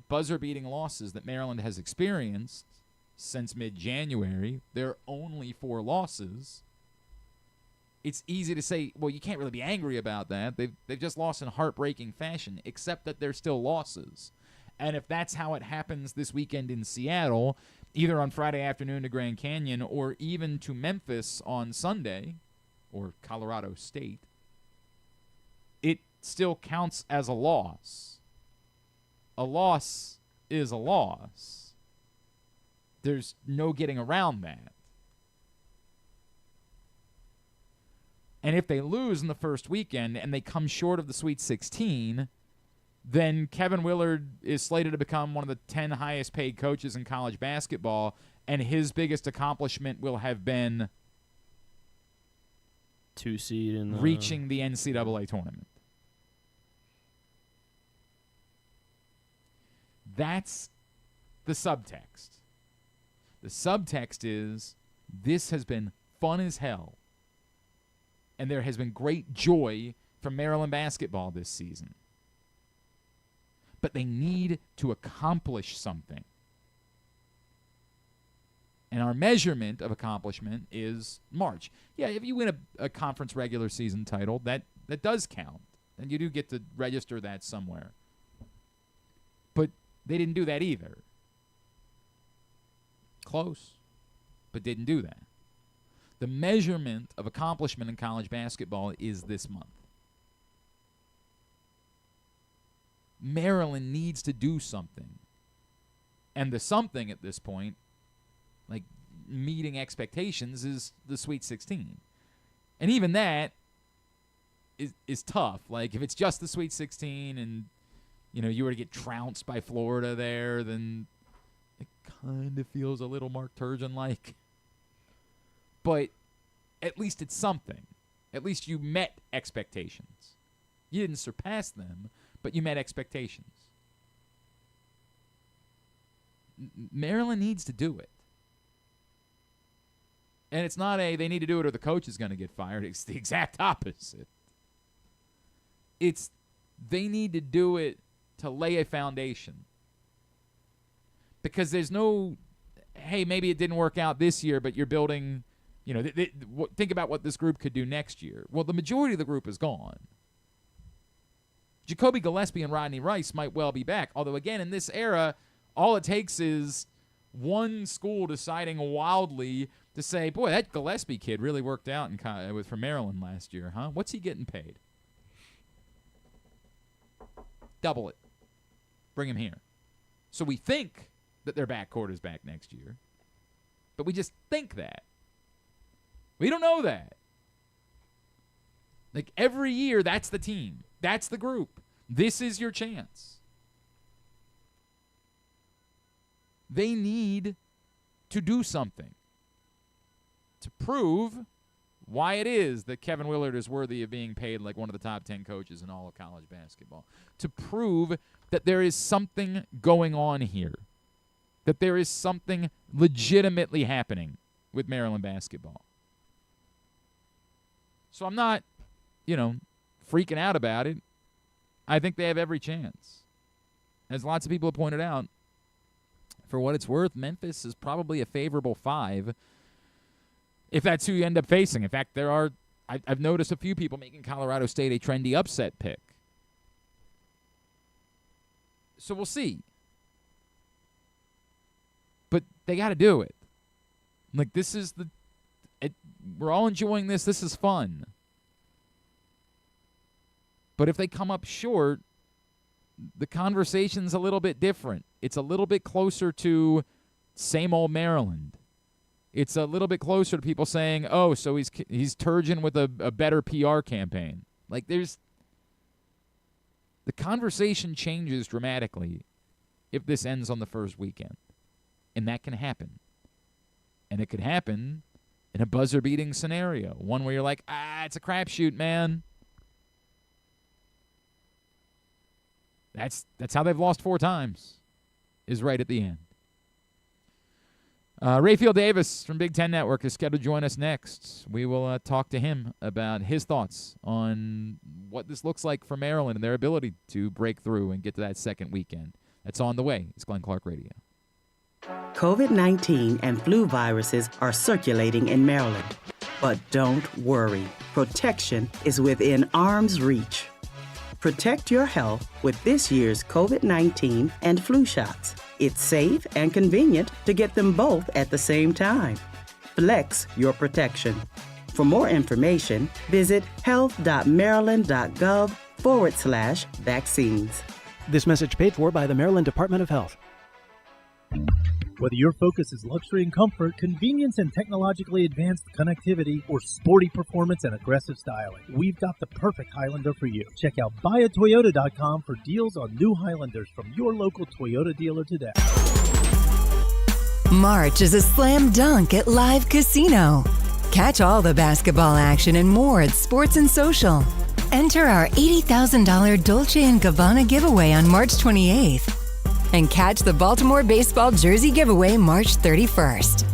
buzzer-beating losses that Maryland has experienced since mid-January, there are only 4 losses. It's easy to say, well, you can't really be angry about that. They've just lost in heartbreaking fashion, except that they're still losses. And if that's how it happens this weekend in Seattle, either on Friday afternoon to Grand Canyon or even to Memphis on Sunday, or Colorado State, it still counts as a loss. A loss is a loss. There's no getting around that. And if they lose in the first weekend and they come short of the Sweet 16, then Kevin Willard is slated to become one of the 10 highest paid coaches in college basketball, and his biggest accomplishment will have been 2 seed in reaching the NCAA tournament. That's the subtext. The subtext is this has been fun as hell, and there has been great joy from Maryland basketball this season. But they need to accomplish something. And our measurement of accomplishment is March. Yeah, if you win a conference regular season title, that does count. And you do get to register that somewhere. But they didn't do that either. Close, but didn't do that. The measurement of accomplishment in college basketball is this month. Maryland needs to do something. And the something at this point, like meeting expectations, is the Sweet 16. And even that is tough. Like, if it's just the Sweet 16 and, you were to get trounced by Florida there, then it kind of feels a little Mark Turgeon-like. But at least it's something. At least you met expectations. You didn't surpass them, but you met expectations. Maryland needs to do it. And it's not they need to do it or the coach is going to get fired. It's the exact opposite. It's they need to do it to lay a foundation. Because there's no, hey, maybe it didn't work out this year, but you're building, think about what this group could do next year. Well, the majority of the group is gone. Jacoby Gillespie and Rodney Rice might well be back. Although, again, in this era, all it takes is one school deciding wildly to say, boy, that Gillespie kid really worked out for Maryland last year, huh? What's he getting paid? Double it. Bring him here. So we think that their backcourt is back next year, but we just think that. We don't know that. Like, every year, that's the team. That's the group. This is your chance. They need to do something to prove why it is that Kevin Willard is worthy of being paid like one of the top 10 coaches in all of college basketball. To prove that there is something going on here. That there is something legitimately happening with Maryland basketball. So I'm not, freaking out about it. I think they have every chance. As lots of people have pointed out, for what it's worth, Memphis is probably a favorable 5 if that's who you end up facing. In fact, I've noticed a few people making Colorado State a trendy upset pick. So we'll see. But they got to do it. Like, this is we're all enjoying this. This is fun. But if they come up short, the conversation's a little bit different. It's a little bit closer to same old Maryland. It's a little bit closer to people saying, oh, so he's Turgeon with a better PR campaign. Like, the conversation changes dramatically if this ends on the first weekend. And that can happen. And it could happen in a buzzer-beating scenario. One where you're like, it's a crapshoot, man. That's how they've lost 4 times, is right at the end. Rayfield Davis from Big Ten Network is scheduled to join us next. We will talk to him about his thoughts on what this looks like for Maryland and their ability to break through and get to that second weekend. That's on the way. It's Glenn Clark Radio. COVID-19 and flu viruses are circulating in Maryland. But don't worry, protection is within arm's reach. Protect your health with this year's COVID-19 and flu shots. It's safe and convenient to get them both at the same time. Flex your protection. For more information, visit health.maryland.gov/vaccines. This message paid for by the Maryland Department of Health. Whether your focus is luxury and comfort, convenience and technologically advanced connectivity, or sporty performance and aggressive styling, we've got the perfect Highlander for you. Check out buyatoyota.com for deals on new Highlanders from your local Toyota dealer today. March is a slam dunk at Live Casino. Catch all the basketball action and more at Sports and Social. Enter our $80,000 Dolce & Gabbana giveaway on March 28th. And catch the Baltimore baseball jersey giveaway March 31st.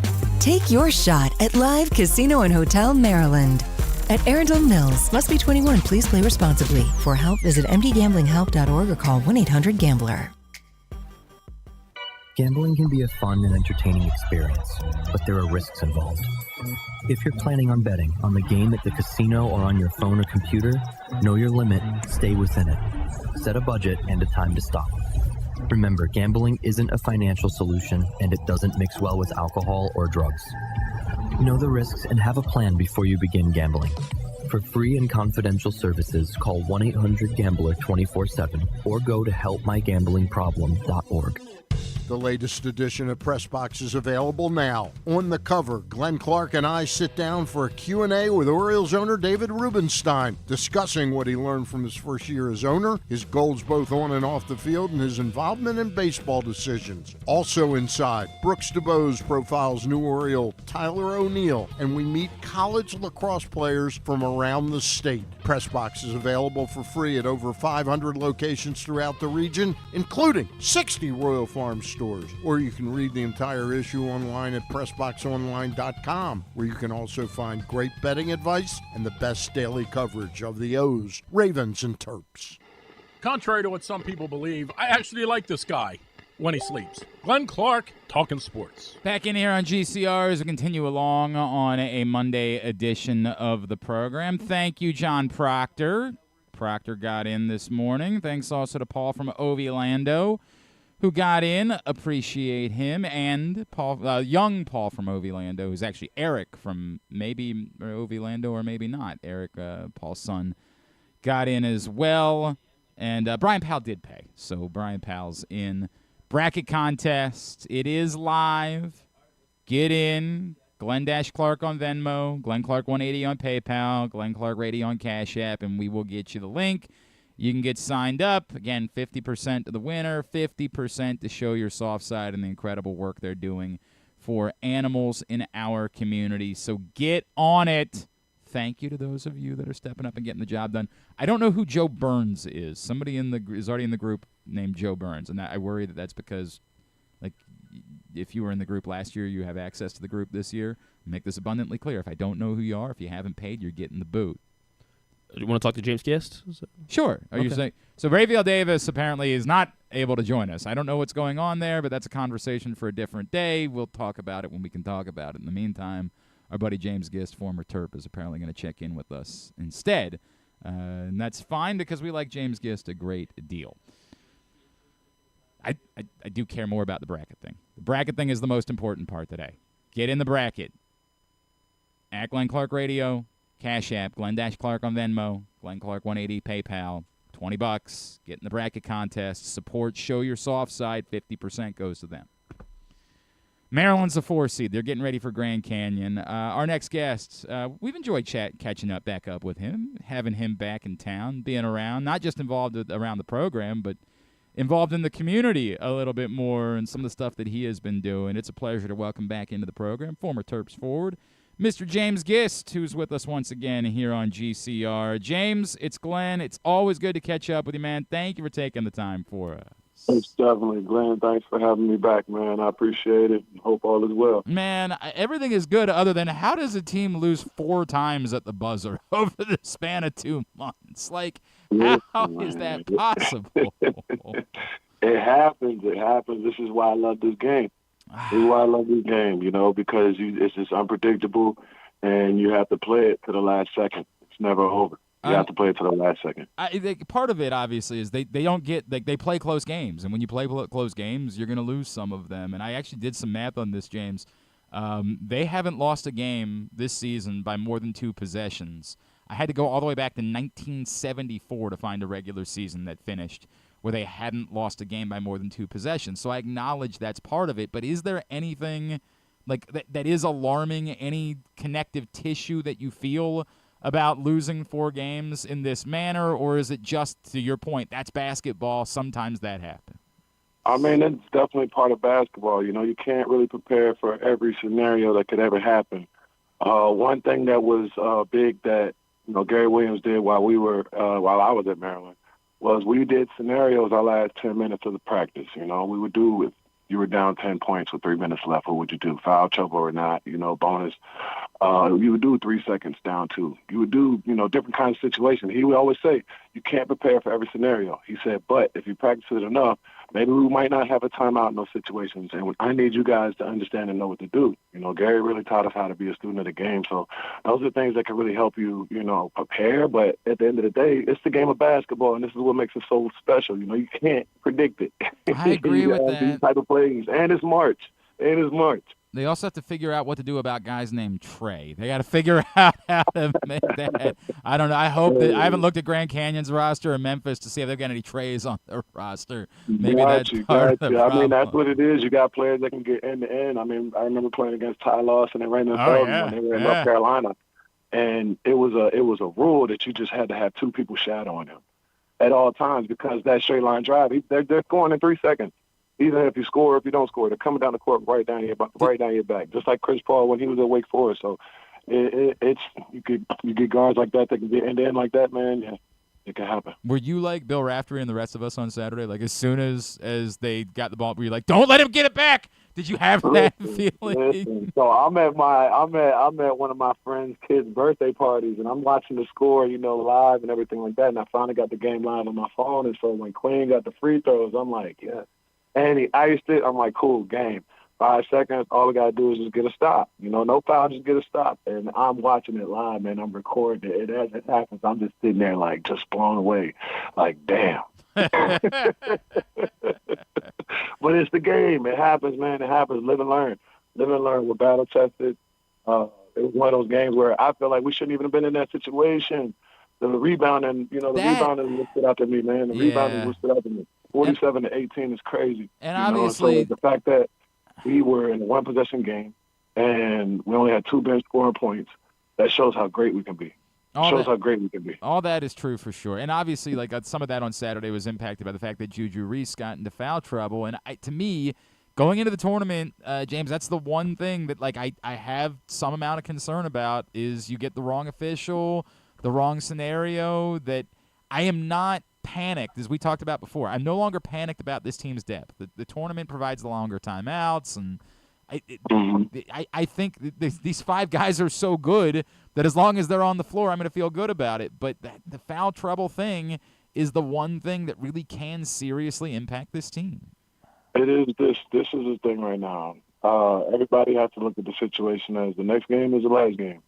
Take your shot at Live Casino and Hotel Maryland. At Arundel Mills. Must be 21. Please play responsibly. For help, visit mdgamblinghelp.org or call 1-800-GAMBLER. Gambling can be a fun and entertaining experience, but there are risks involved. If you're planning on betting on the game at the casino or on your phone or computer, know your limit, stay within it. Set a budget and a time to stop. Remember, gambling isn't a financial solution, and it doesn't mix well with alcohol or drugs. Know the risks and have a plan before you begin gambling. For free and confidential services, call 1-800-GAMBLER 24/7 or go to helpmygamblingproblem.org. The latest edition of Press Box is available now. On the cover, Glenn Clark and I sit down for a Q&A with Orioles owner David Rubenstein, discussing what he learned from his first year as owner, his goals both on and off the field, and his involvement in baseball decisions. Also inside, Brooks DeBose profiles new Oriole Tyler O'Neill, and we meet college lacrosse players from around the state. Press Box is available for free at over 500 locations throughout the region, including 60 Royal Farm stores. Or you can read the entire issue online at PressBoxOnline.com, where you can also find great betting advice and the best daily coverage of the O's, Ravens, and Terps. Contrary to what some people believe, I actually like this guy when he sleeps. Glenn Clark, talking sports. Back in here on GCR as we continue along on a Monday edition of the program. Thank you, John Proctor. Proctor got in this morning. Thanks also to Paul from Ovilando, who got in. Appreciate him. And Paul, young Paul from Ovilando, who's actually Eric from maybe Ovilando or maybe not. Eric, Paul's son, got in as well. And Brian Powell did pay. So Brian Powell's in. Bracket contest. It is live. Get in. Glenn Clark on Venmo. Glenn Clark 180 on PayPal. Glenn Clark Radio on Cash App. And we will get you the link. You can get signed up. Again, 50% to the winner, 50% to show your soft side and the incredible work they're doing for animals in our community. So get on it. Thank you to those of you that are stepping up and getting the job done. I don't know who Joe Burns is. Somebody is already in the group named Joe Burns, and I worry that that's because, like, if you were in the group last year, you have access to the group this year. Make this abundantly clear. If I don't know who you are, if you haven't paid, you're getting the boot. Do you want to talk to James Gist? Sure. Are you saying so? Rafael Davis apparently is not able to join us. I don't know what's going on there, but that's a conversation for a different day. We'll talk about it when we can talk about it. In the meantime, our buddy James Gist, former Terp, is apparently going to check in with us instead, and that's fine because we like James Gist a great deal. I do care more about the bracket thing. The bracket thing is the most important part today. Get in the bracket. At Glenn Clark Radio. Cash App, Glenn Clark on Venmo, Glenn Clark 180 PayPal, $20. Get in the bracket contest. Support, show your soft side. 50% goes to them. Maryland's the 4 seed. They're getting ready for Grand Canyon. Our next guest, we've enjoyed catching up back up with him, having him back in town, being around, not just involved around the program, but involved in the community a little bit more and some of the stuff that he has been doing. It's a pleasure to welcome back into the program former Terps forward, Mr. James Gist, who's with us once again here on GCR. James, it's Glenn. It's always good to catch up with you, man. Thank you for taking the time for us. It's definitely, Glenn. Thanks for having me back, man. I appreciate it. Hope all is well. Man, everything is good other than how does a team lose 4 times at the buzzer over the span of 2 months? Like, how is that possible? It happens. It happens. This is why I love this game. This is why I love this game, because it's just unpredictable, and you have to play it to the last second. It's never over. You have to play it to the last second. Part of it, obviously, is they don't get they play close games, and when you play close games, you're going to lose some of them. And I actually did some math on this, James. They haven't lost a game this season by more than 2 possessions. I had to go all the way back to 1974 to find a regular season that finished where they hadn't lost a game by more than 2 possessions. So I acknowledge that's part of it. But is there anything like that is alarming? Any connective tissue that you feel about losing 4 games in this manner, or is it just, to your point, that's basketball, sometimes that happens? I mean, it's definitely part of basketball. You can't really prepare for every scenario that could ever happen. One thing that was big that Gary Williams did while I was at Maryland was we did scenarios our last 10 minutes of the practice. We would do if you were down 10 points with 3 minutes left, what would you do? Foul trouble or not? Bonus. You would do 3 seconds down 2. You would do, different kinds of situations. He would always say, you can't prepare for every scenario. He said, but if you practice it enough, maybe we might not have a timeout in those situations. And I need you guys to understand and know what to do. Gary really taught us how to be a student of the game. So those are things that can really help you, prepare. But at the end of the day, it's the game of basketball, and this is what makes it so special. You can't predict it. I agree with that. These type of plays. And it's March. They also have to figure out what to do about guys named Trey. They got to figure out how to make that. I don't know. I hope that I haven't looked at Grand Canyon's roster or Memphis to see if they've got any Treys on their roster. Maybe that's part of the problem. I mean, that's what it is. You got players that can get end to end. I mean, I remember playing against Ty Lawson and Raymond Feldman when they were in North Carolina, and it was a rule that you just had to have 2 people shadowing him at all times because that straight line drive, they're scoring in 3 seconds. Even if you score or if you don't score, they're coming down the court right down your back, just like Chris Paul when he was at Wake Forest. So it's you get guards like that can get end to end like that, man. Yeah, it can happen. Were you like Bill Raftery and the rest of us on Saturday? Like as soon as they got the ball, were you like, "Don't let him get it back"? Did you have that feeling? So I'm at one of my friend's kids' birthday parties, and I'm watching the score, live and everything like that. And I finally got the game live on my phone, and so when Queen got the free throws, I'm like, yeah. And he iced it. I'm like, cool, game. 5 seconds, all we got to do is just get a stop. No foul, just get a stop. And I'm watching it live, man. I'm recording it. As it happens, I'm just sitting there, like, just blown away. Like, damn. But it's the game. It happens, man. It happens. Live and learn. Live and learn. We're battle-tested. It was one of those games where I feel like we shouldn't even have been in that situation. The rebounding, rebounding was stood out to me, man. The rebounding was stood out to me. 47 to 18 is crazy. And obviously, so the fact that we were in a 1-possession game and we only had 2 bench scoring points, that shows how great we can be. How great we can be. All that is true for sure. And obviously, like some of that on Saturday was impacted by the fact that Juju Reese got into foul trouble. And to me, going into the tournament, James, that's the one thing that I have some amount of concern about is you get the wrong official, the wrong scenario. That I am not panicked, as we talked about before. I'm no longer panicked about this team's depth. The tournament provides the longer timeouts, and I think these 5 guys are so good that as long as they're on the floor, I'm going to feel good about it. But the foul trouble thing is the one thing that really can seriously impact this team. It is this. This is the thing right now. Everybody has to look at the situation as the next game is the last game.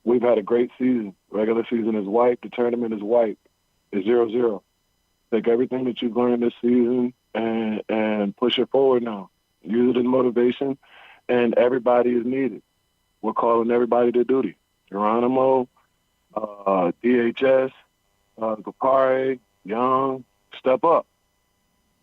We've had a great season. Regular season is white. The tournament is white. It's 0-0. Take everything that you've learned this season and push it forward now. Use it as motivation, and everybody is needed. We're calling everybody to duty. Geronimo, DHS, Gapare, Young, step up.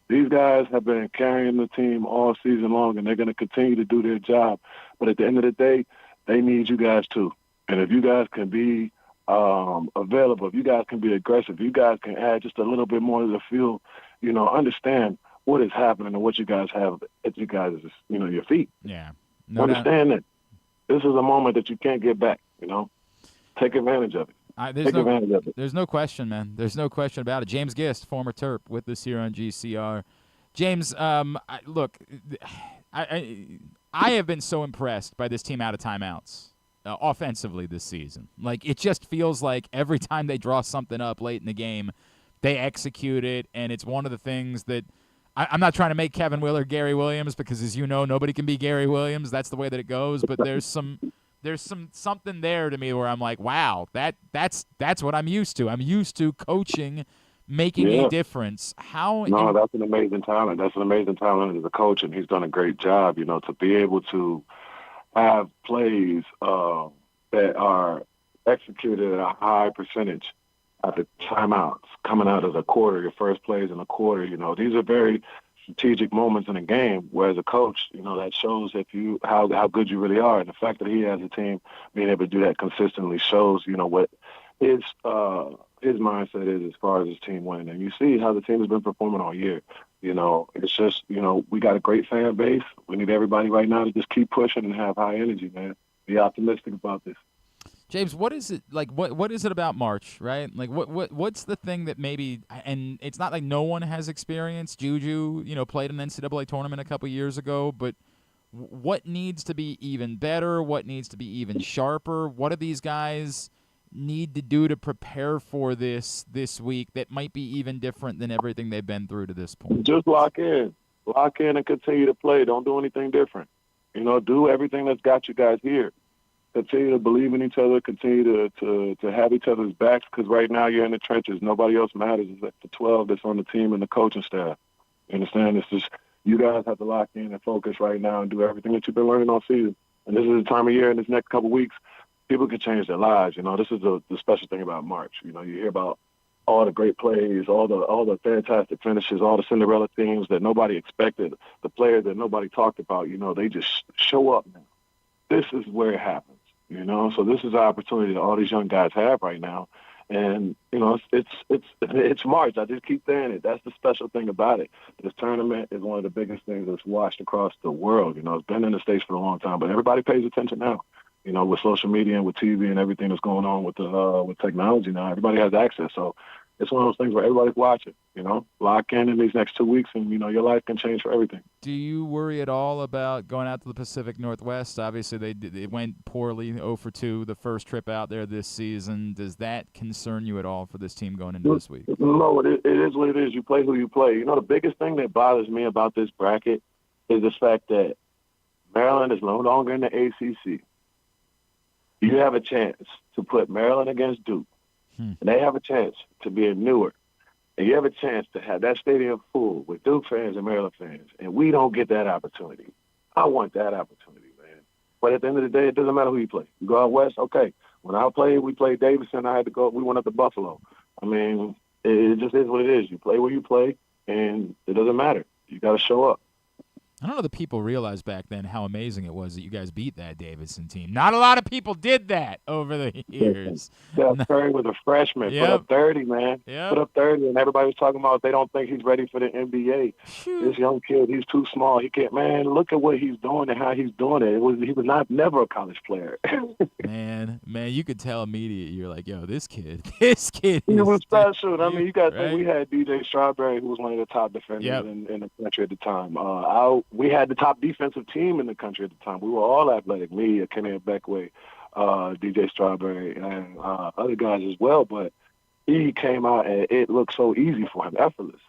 These guys have been carrying the team all season long, and they're going to continue to do their job. But at the end of the day, they need you guys too. And if you guys can be available, if you guys can be aggressive, you guys can add just a little bit more to the field, understand what is happening and what you guys have at you guys' your feet. Yeah. Understand that this is a moment that you can't get back, Take advantage of it. There's no question, man. There's no question about it. James Gist, former Terp, with us here on GCR. James, look, I have been so impressed by this team out of timeouts. Offensively this season. Like, it just feels like every time they draw something up late in the game, they execute it, and it's one of the things that I'm not trying to make Kevin Willard Gary Williams because, as you know, nobody can be Gary Williams. That's the way that it goes. But there's something there to me where I'm like, wow, that's what I'm used to. I'm used to coaching, making a difference. No, that's an amazing talent. That's an amazing talent as a coach, and he's done a great job. To be able to have plays that are executed at a high percentage at the timeouts, coming out of the quarter, your first plays in the quarter. These are very strategic moments in a game where, as a coach, that shows how good you really are. And the fact that he has a team being able to do that consistently shows, what his mindset is as far as his team winning. And you see how the team has been performing all year. It's just, we got a great fan base. We need everybody right now to just keep pushing and have high energy, man. Be optimistic about this. James, what is it like? What is it about March, right? Like, what's the thing that maybe? And it's not like no one has experience. Juju, played an NCAA tournament a couple years ago, but what needs to be even better? What needs to be even sharper? What do these guys need to do to prepare for this week that might be even different than everything they've been through to this point? Just lock in and continue to play. Don't do anything different. Do everything that's got you guys here. Continue to believe in each other, continue to have each other's backs, because right now you're in the trenches. Nobody else matters except the 12 that's on the team and the coaching staff. You understand? It's just you guys have to lock in and focus right now and do everything that you've been learning all season. And this is the time of year in this next couple of weeks, people can change their lives. This is the special thing about March. You hear about all the great plays, all the fantastic finishes, all the Cinderella teams that nobody expected, the players that nobody talked about. They just show up now. This is where it happens. So this is the opportunity that all these young guys have right now. And, it's March. I just keep saying it. That's the special thing about it. This tournament is one of the biggest things that's watched across the world. It's been in the States for a long time, but everybody pays attention now. With social media and with TV and everything that's going on with technology now, everybody has access. So it's one of those things where everybody's watching, lock in these next 2 weeks, and, your life can change for everything. Do you worry at all about going out to the Pacific Northwest? Obviously, they went poorly, 0-2 the first trip out there this season. Does that concern you at all for this team going into this week? No, it is what it is. You play who you play. The biggest thing that bothers me about this bracket is the fact that Maryland is no longer in the ACC. You have a chance to put Maryland against Duke. And they have a chance to be in Newark. And you have a chance to have that stadium full with Duke fans and Maryland fans. And we don't get that opportunity. I want that opportunity, man. But at the end of the day, it doesn't matter who you play. You go out west, okay. When I played, we played Davidson. I had to go. We went up to Buffalo. It just is what it is. You play where you play, and it doesn't matter. You got to show up. I don't know that people realized back then how amazing it was that you guys beat that Davidson team. Not a lot of people did that over the years. Steph Curry was a freshman. Put up 30, man. Yep. Put up 30, and everybody was talking about they don't think he's ready for the NBA. This young kid, he's too small. He can't. Man, look at what he's doing and how he's doing it. He was never a college player. man, you could tell immediately. You're like, yo, this kid. He was special. You got to think we had DJ Strawberry, who was one of the top defenders in the country at the time. We had the top defensive team in the country at the time. We were all athletic. Me, Kenny Beckway, DJ Strawberry, and other guys as well. But he came out, and it looked so easy for him, effortless.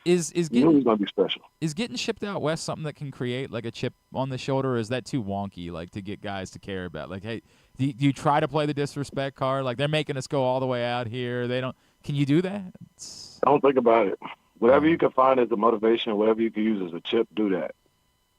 Is he knew he was going to be special. Is getting shipped out west something that can create like a chip on the shoulder, or is that too wonky, like to get guys to care about? Like, hey, do you try to play the disrespect card? Like, they're making us go all the way out here. They don't. Can you do that? Don't think about it. Whatever you can find as a motivation, whatever you can use as a chip, do that.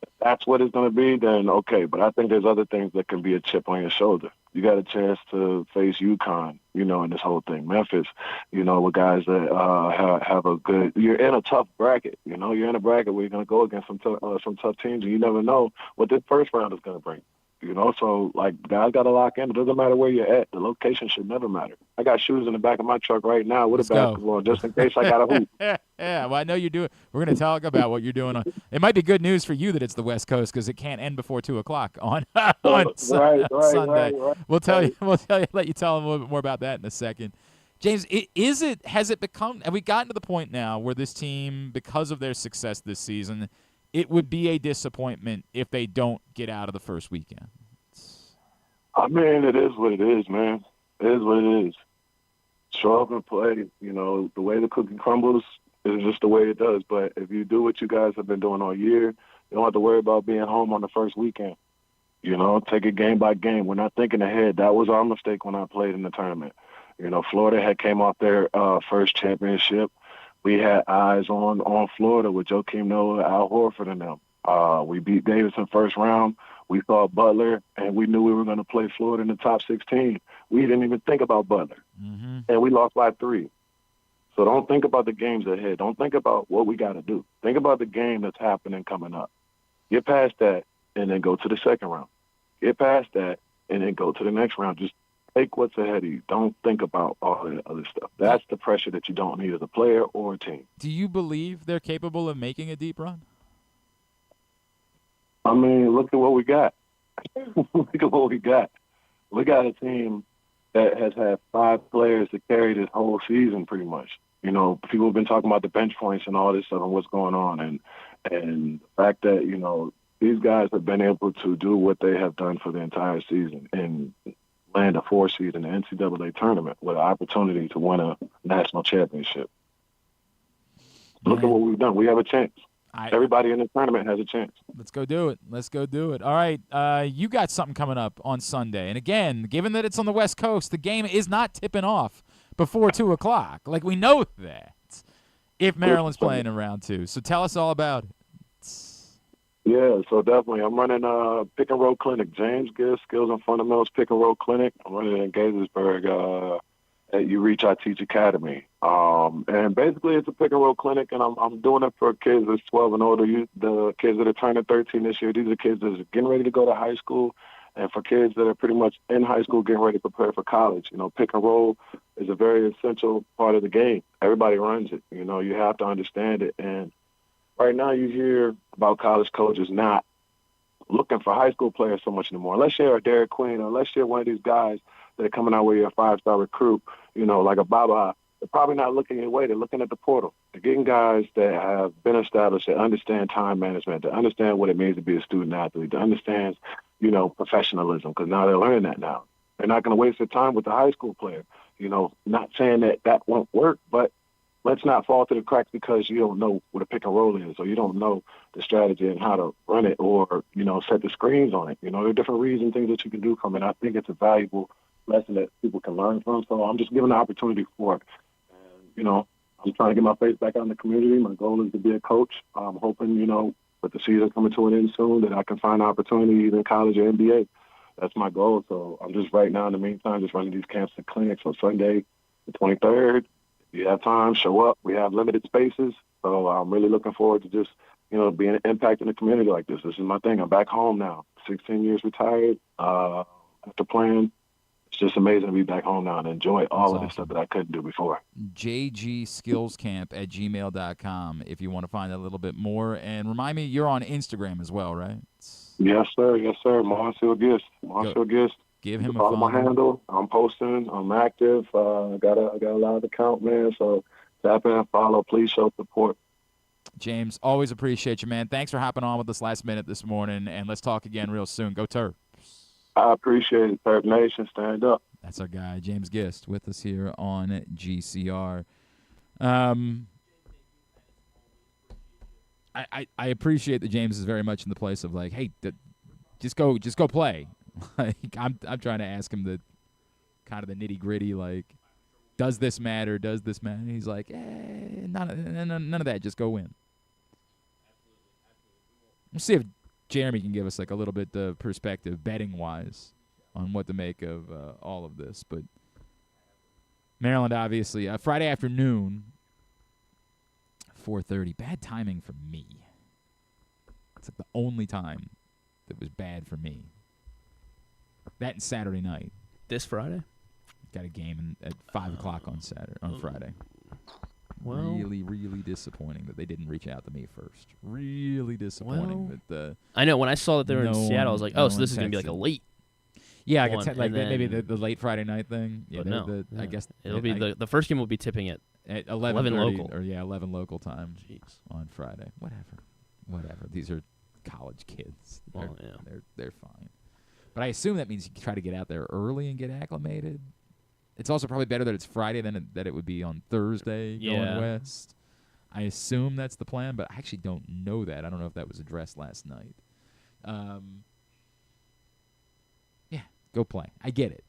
If that's what it's going to be, then okay. But I think there's other things that can be a chip on your shoulder. You got a chance to face UConn, in this whole thing. Memphis, with guys that have a good – you're in a tough bracket. You're in a bracket where you're going to go against some tough teams, and you never know what this first round is going to bring. So, guys got to lock in. It doesn't matter where you're at. The location should never matter. I got shoes in the back of my truck right now with a basketball just in case I got a hoop. Yeah, well, I know you're doing – we're going to talk about what you're doing. It might be good news for you that it's the West Coast because it can't end before 2 o'clock on Sunday. Right. We'll tell you, let you tell them a little bit more about that in a second. James, has it become – have we gotten to the point now where this team, because of their success this season – it would be a disappointment if they don't get out of the first weekend? It is what it is, man. It is what it is. show up and play. You know, the way the cookie crumbles is just the way it does. But if you do what you guys have been doing all year, you don't have to worry about being home on the first weekend. You know, take it game by game. We're not thinking ahead. That was our mistake when I played in the tournament. You know, Florida had came off their first championship. We had eyes on Florida with Joakim Noah, Al Horford, and them. We beat Davidson first round. We thought Butler, and we knew we were going to play Florida in the top 16. We didn't even think about Butler, and we lost by 3. So don't think about the games ahead. Don't think about what we got to do. Think about the game that's happening coming up. Get past that, and then go to the second round. Get past that, and then go to the next round. Just take what's ahead of you. Don't think about all the other stuff. That's the pressure that you don't need as a player or a team. Do you believe they're capable of making a deep run? I mean, look at what we got. Look at what we got. We got a team that has had 5 players to carry this whole season pretty much. You know, people have been talking about the bench points and all this stuff and what's going on. And the fact that, you know, these guys have been able to do what they have done for the entire season and land a 4 seed in the NCAA tournament with an opportunity to win a national championship. Look at what we've done. We have a chance. Everybody in the tournament has a chance. Let's go do it. Let's go do it. All right, you got something coming up on Sunday. And, again, given that it's on the West Coast, the game is not tipping off before 2 o'clock. Like, we know that if Maryland's playing in round 2. So tell us all about it. Yeah, so definitely. I'm running a pick-and-roll clinic. James Gibbs, Skills and Fundamentals pick-and-roll clinic. I'm running it in Gaithersburg at You Reach I Teach Academy. And basically it's a pick-and-roll clinic, and I'm doing it for kids that's 12 and older. The kids that are turning 13 this year, these are kids that are getting ready to go to high school, and for kids that are pretty much in high school getting ready to prepare for college. You know, pick-and-roll is a very essential part of the game. Everybody runs it. You know, you have to understand it. And right now you hear about college coaches not looking for high school players so much anymore. Unless you're a Derek Queen, or unless you're one of these guys that are coming out with your 5-star recruit, you know, like a Baba, they're probably not looking your way. They're looking at the portal. They're getting guys that have been established, that understand time management, that understand what it means to be a student athlete, that understands, you know, professionalism, because now they're learning that now. They're not going to waste their time with the high school player. You know, not saying that won't work, but let's not fall through the cracks because you don't know what a pick and roll is, or you don't know the strategy and how to run it, or, you know, set the screens on it. You know, there are different reads and things that you can do from it. I think it's a valuable lesson that people can learn from. So I'm just giving the opportunity for it. And, you know, I'm trying to get my face back out in the community. My goal is to be a coach. I'm hoping, you know, with the season coming to an end soon, that I can find an opportunity either in college or NBA. That's my goal. So I'm just right now, in the meantime, just running these camps and clinics on Sunday, the 23rd. If you have time, show up. We have limited spaces. So I'm really looking forward to just, you know, being an impact in the community like this. This is my thing. I'm back home now. 16 years retired after playing. It's just amazing to be back home now and enjoy all of this stuff that I couldn't do before. jgskillscamp@gmail.com if you want to find out a little bit more. And remind me, you're on Instagram as well, right? Yes, sir. Yes, sir. Marcel Gist. Marcel Gist. Give him a follow. follow. My handle. I'm posting. I'm active. I got a live account, man. So tap in, follow. Please show support. James, always appreciate you, man. Thanks for hopping on with us last minute this morning, and let's talk again real soon. Go Terps. I appreciate it. Terp Nation, stand up. That's our guy, James Gist, with us here on GCR. I appreciate that James is very much in the place of like, hey, just go play. Like I'm trying to ask him the kind of the nitty gritty, like, does this matter? Does this matter? And he's like, none of that. Just go win. Let's see if Jeremy can give us like a little bit of perspective, betting wise, on what to make of all of this. But Maryland, obviously, Friday afternoon, 4:30. Bad timing for me. It's like the only time that was bad for me. That and Saturday night. This Friday? Got a game at 5 o'clock on Friday. Well, really disappointing that they didn't reach out to me first. Really disappointing that I know when I saw that they were in Seattle, I was like, oh, so this is going to be like a late. Yeah, I could say like maybe the late Friday night thing. Yeah, no, I guess it'll be the first game will be tipping at 11 local. Or 11 local time. Jeez. On Friday. Whatever. These are college kids. They're fine. But I assume that means you try to get out there early and get acclimated It's also probably better that it's Friday than that it would be on Thursday going west. I assume that's the plan, but I actually don't know that. I don't know if that was addressed last night. Yeah, go play. I get it.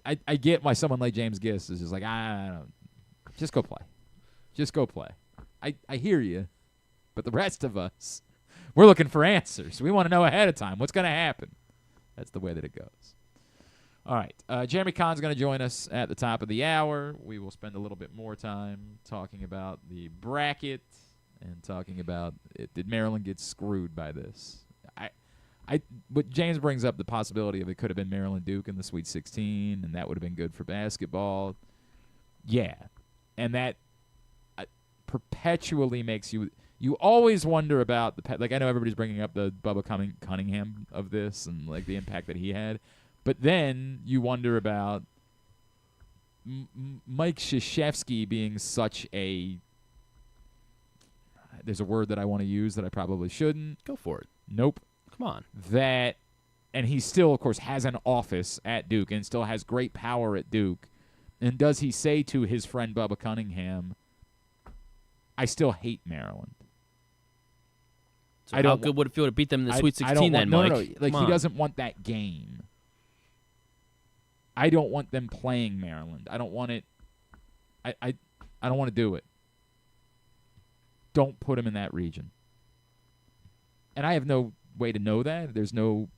I get why someone like James Gist is just like, I don't. Just go play. Just go play. I hear you, but the rest of us, we're looking for answers. We want to know ahead of time what's going to happen. That's the way that it goes. All right. Jeremy Conn's going to join us at the top of the hour. We will spend a little bit more time talking about the bracket and talking about did Maryland get screwed by this. But James brings up the possibility of it could have been Maryland Duke in the Sweet 16, and that would have been good for basketball. Yeah. And that perpetually makes you always wonder about like I know everybody's bringing up the Bubba Cunningham of this and like the impact that he had. But then you wonder about Mike Krzyzewski being such a – there's a word that I want to use that I probably shouldn't. Go for it. Nope. Come on. And he still, of course, has an office at Duke and still has great power at Duke. And does he say to his friend Bubba Cunningham, I still hate Maryland? So how good would it feel to beat them in the Sweet 16 then, Mike? No. Like, he doesn't want that game. I don't want them playing Maryland. I don't want it. I don't want to do it. Don't put them in that region. And I have no way to know that.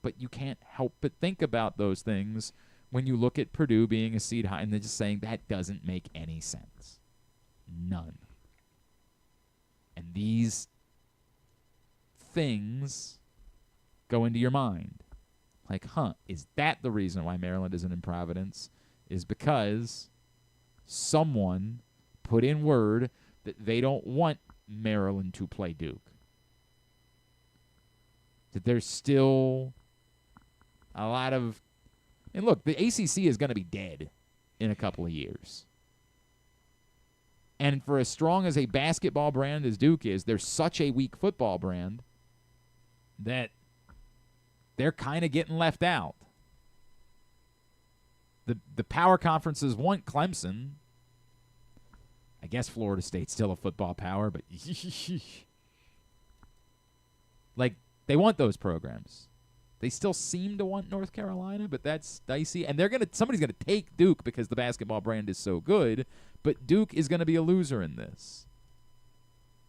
But you can't help but think about those things when you look at Purdue being a seed high and they're just saying that doesn't make any sense. None. And these things go into your mind. Like, is that the reason why Maryland isn't in Providence? Is because someone put in word that they don't want Maryland to play Duke. That there's still a lot of... And look, the ACC is going to be dead in a couple of years. And for as strong as a basketball brand as Duke is, they're such a weak football brand that they're kind of getting left out. The power conferences want Clemson. I guess Florida State's still a football power, but like they want those programs. They still seem to want North Carolina, but that's dicey. And somebody's gonna take Duke because the basketball brand is so good, but Duke is gonna be a loser in this.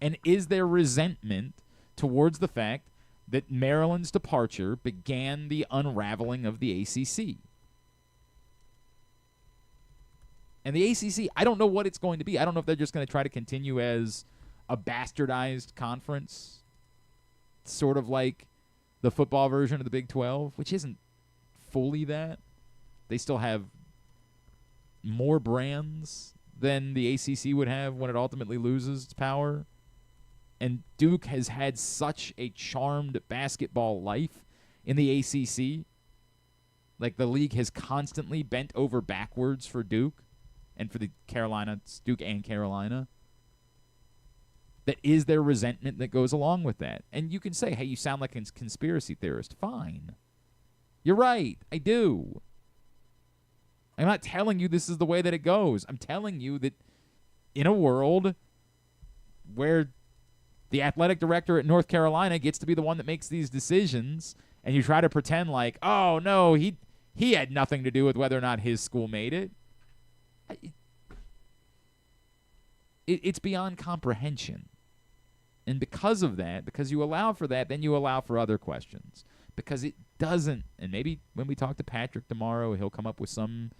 And is there resentment towards the fact that Maryland's departure began the unraveling of the ACC? And the ACC, I don't know what it's going to be. I don't know if they're just going to try to continue as a bastardized conference, sort of like the football version of the Big 12, which isn't fully that. They still have more brands than the ACC would have when it ultimately loses its power. And Duke has had such a charmed basketball life in the ACC. Like, the league has constantly bent over backwards for Duke and for the Duke and Carolina. That is their resentment that goes along with that. And you can say, hey, you sound like a conspiracy theorist. Fine. You're right. I do. I'm not telling you this is the way that it goes. I'm telling you that in a world where the athletic director at North Carolina gets to be the one that makes these decisions, and you try to pretend like, oh, no, he had nothing to do with whether or not his school made it. It's beyond comprehension. And because of that, because you allow for that, then you allow for other questions. Because it doesn't, and maybe when we talk to Patrick tomorrow, he'll come up with some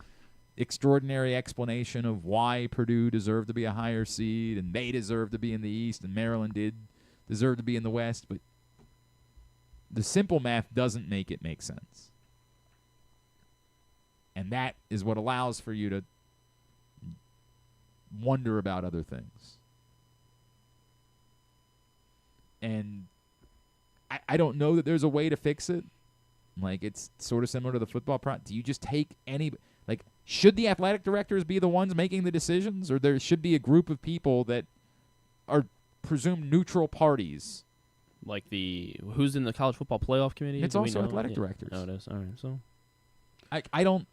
extraordinary explanation of why Purdue deserved to be a higher seed and they deserved to be in the East and Maryland did deserve to be in the West, but the simple math doesn't make it make sense. And that is what allows for you to wonder about other things. And I don't know that there's a way to fix it. Like, it's sort of similar to the football do you just take any... Like, should the athletic directors be the ones making the decisions, or there should be a group of people that are presumed neutral parties? Like who's in the college football playoff committee? It's also athletic directors. Oh, it is. All right, so I don't.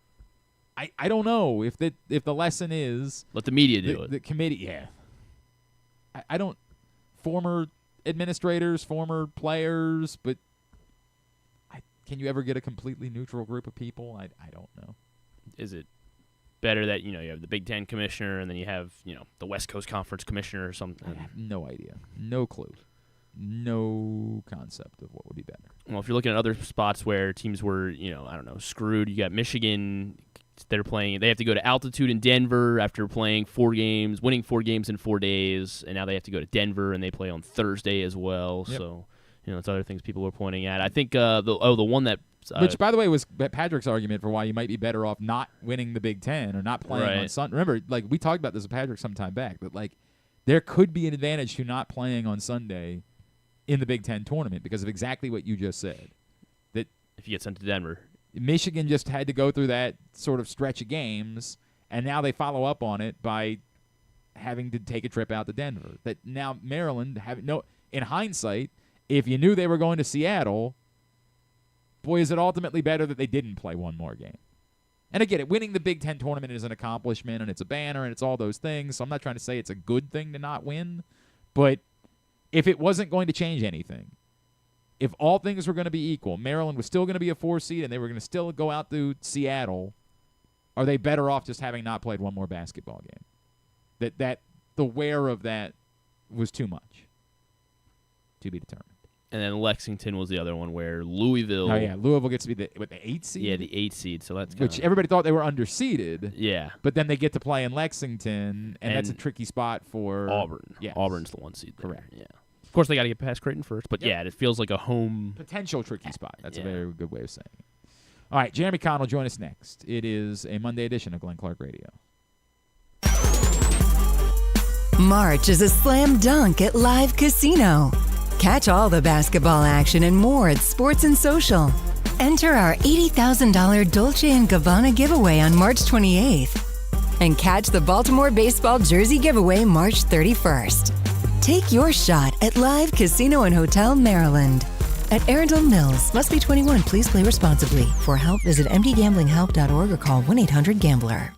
I don't know if the lesson is let the media do it. The committee, yeah. I don't. Former administrators, former players, but can you ever get a completely neutral group of people? I don't know. Is it better that you have the Big Ten commissioner and then you have the West Coast Conference commissioner or something? I have no idea, no clue, no concept of what would be better. Well, if you're looking at other spots where teams were screwed, you got Michigan. They have to go to altitude in Denver after playing 4 games, winning 4 games in 4 days, and now they have to go to Denver and they play on Thursday as well. Yep. So, it's other things people were pointing at. I think the one that which, by the way, was Patrick's argument for why you might be better off not winning the Big Ten or not playing on Sunday. Remember, we talked about this with Patrick some time back, but there could be an advantage to not playing on Sunday in the Big Ten tournament because of exactly what you just said. That if you get sent to Denver. Michigan just had to go through that sort of stretch of games, and now they follow up on it by having to take a trip out to Denver. That now Maryland in hindsight, if you knew they were going to Seattle, boy, is it ultimately better that they didn't play one more game. And again, winning the Big Ten tournament is an accomplishment, and it's a banner, and it's all those things. So I'm not trying to say it's a good thing to not win, but if it wasn't going to change anything, if all things were going to be equal, Maryland was still going to be a 4 seed and they were going to still go out to Seattle, are they better off just having not played one more basketball game? That the wear of that was too much to be determined. And then Lexington was the other one where Louisville. Oh, yeah. Louisville gets to be the 8 seed? Yeah, the 8 seed. So that's which everybody thought they were underseeded. Yeah. But then they get to play in Lexington, and that's a tricky spot for Auburn. Yes. Auburn's the 1 seed there. Correct. Yeah. Of course, they got to get past Creighton first, but it feels like a home potential tricky spot. That's a very good way of saying it. All right, Jeremy Conn will join us next. It is a Monday edition of Glenn Clark Radio. March is a slam dunk at Live Casino. Catch all the basketball action and more at Sports and Social. Enter our $80,000 Dolce & Gabbana giveaway on March 28th. And catch the Baltimore baseball jersey giveaway March 31st. Take your shot at Live Casino and Hotel Maryland. At Arundel Mills, must be 21. Please play responsibly. For help, visit mdgamblinghelp.org or call 1-800-GAMBLER.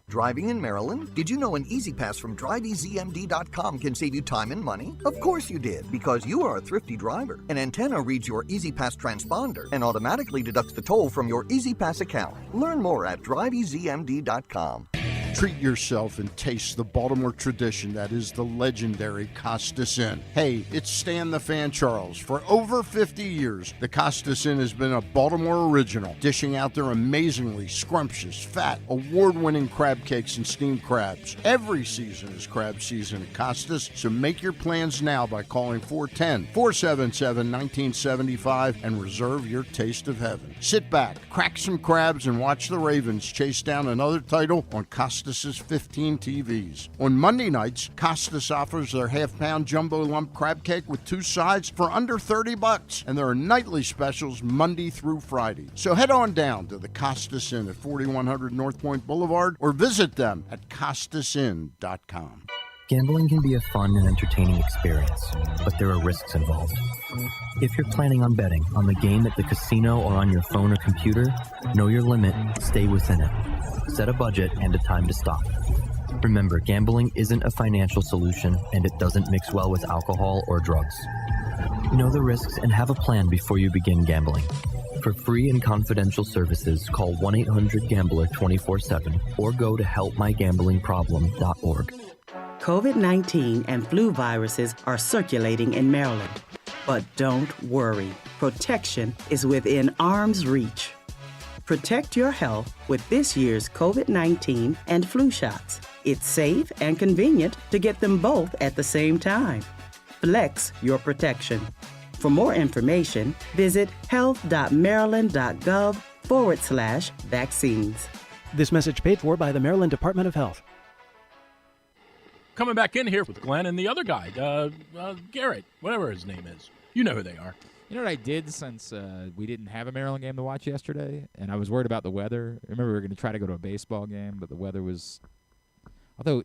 Driving in Maryland? Did you know an Easy Pass from DriveEasyMD.com can save you time and money? Of course you did, because you are a thrifty driver. An antenna reads your Easy Pass transponder and automatically deducts the toll from your Easy Pass account. Learn more at DriveEasyMD.com. Treat yourself and taste the Baltimore tradition that is the legendary Costas Inn. Hey, it's Stan the Fan Charles. For over 50 years, the Costas Inn has been a Baltimore original, dishing out their amazingly scrumptious, fat, award-winning crab cakes and steamed crabs. Every season is crab season at Costas, so make your plans now by calling 410-477-1975 and reserve your taste of heaven. Sit back, crack some crabs, and watch the Ravens chase down another title on Costas' 15 TVs. On Monday nights, Costas offers their half-pound jumbo lump crab cake with 2 sides for under $30, and there are nightly specials Monday through Friday. So head on down to the Costas Inn at 4100 North Point Boulevard or visit them at CostasInn.com. Gambling can be a fun and entertaining experience, but there are risks involved. If you're planning on betting on the game at the casino or on your phone or computer, know your limit, stay within it. Set a budget and a time to stop. Remember, gambling isn't a financial solution, and it doesn't mix well with alcohol or drugs. Know the risks and have a plan before you begin gambling. For free and confidential services, call 1-800-GAMBLER 24/7 or go to helpmygamblingproblem.org. COVID-19 and flu viruses are circulating in Maryland. But don't worry, protection is within arm's reach. Protect your health with this year's COVID-19 and flu shots. It's safe and convenient to get them both at the same time. Flex your protection. For more information, visit health.maryland.gov/vaccines. This message paid for by the Maryland Department of Health. Coming back in here with Glenn and the other guy, Garrett, whatever his name is. You know who they are. You know what I did since we didn't have a Maryland game to watch yesterday, and I was worried about the weather. I remember we were going to try to go to a baseball game, but the weather was, although,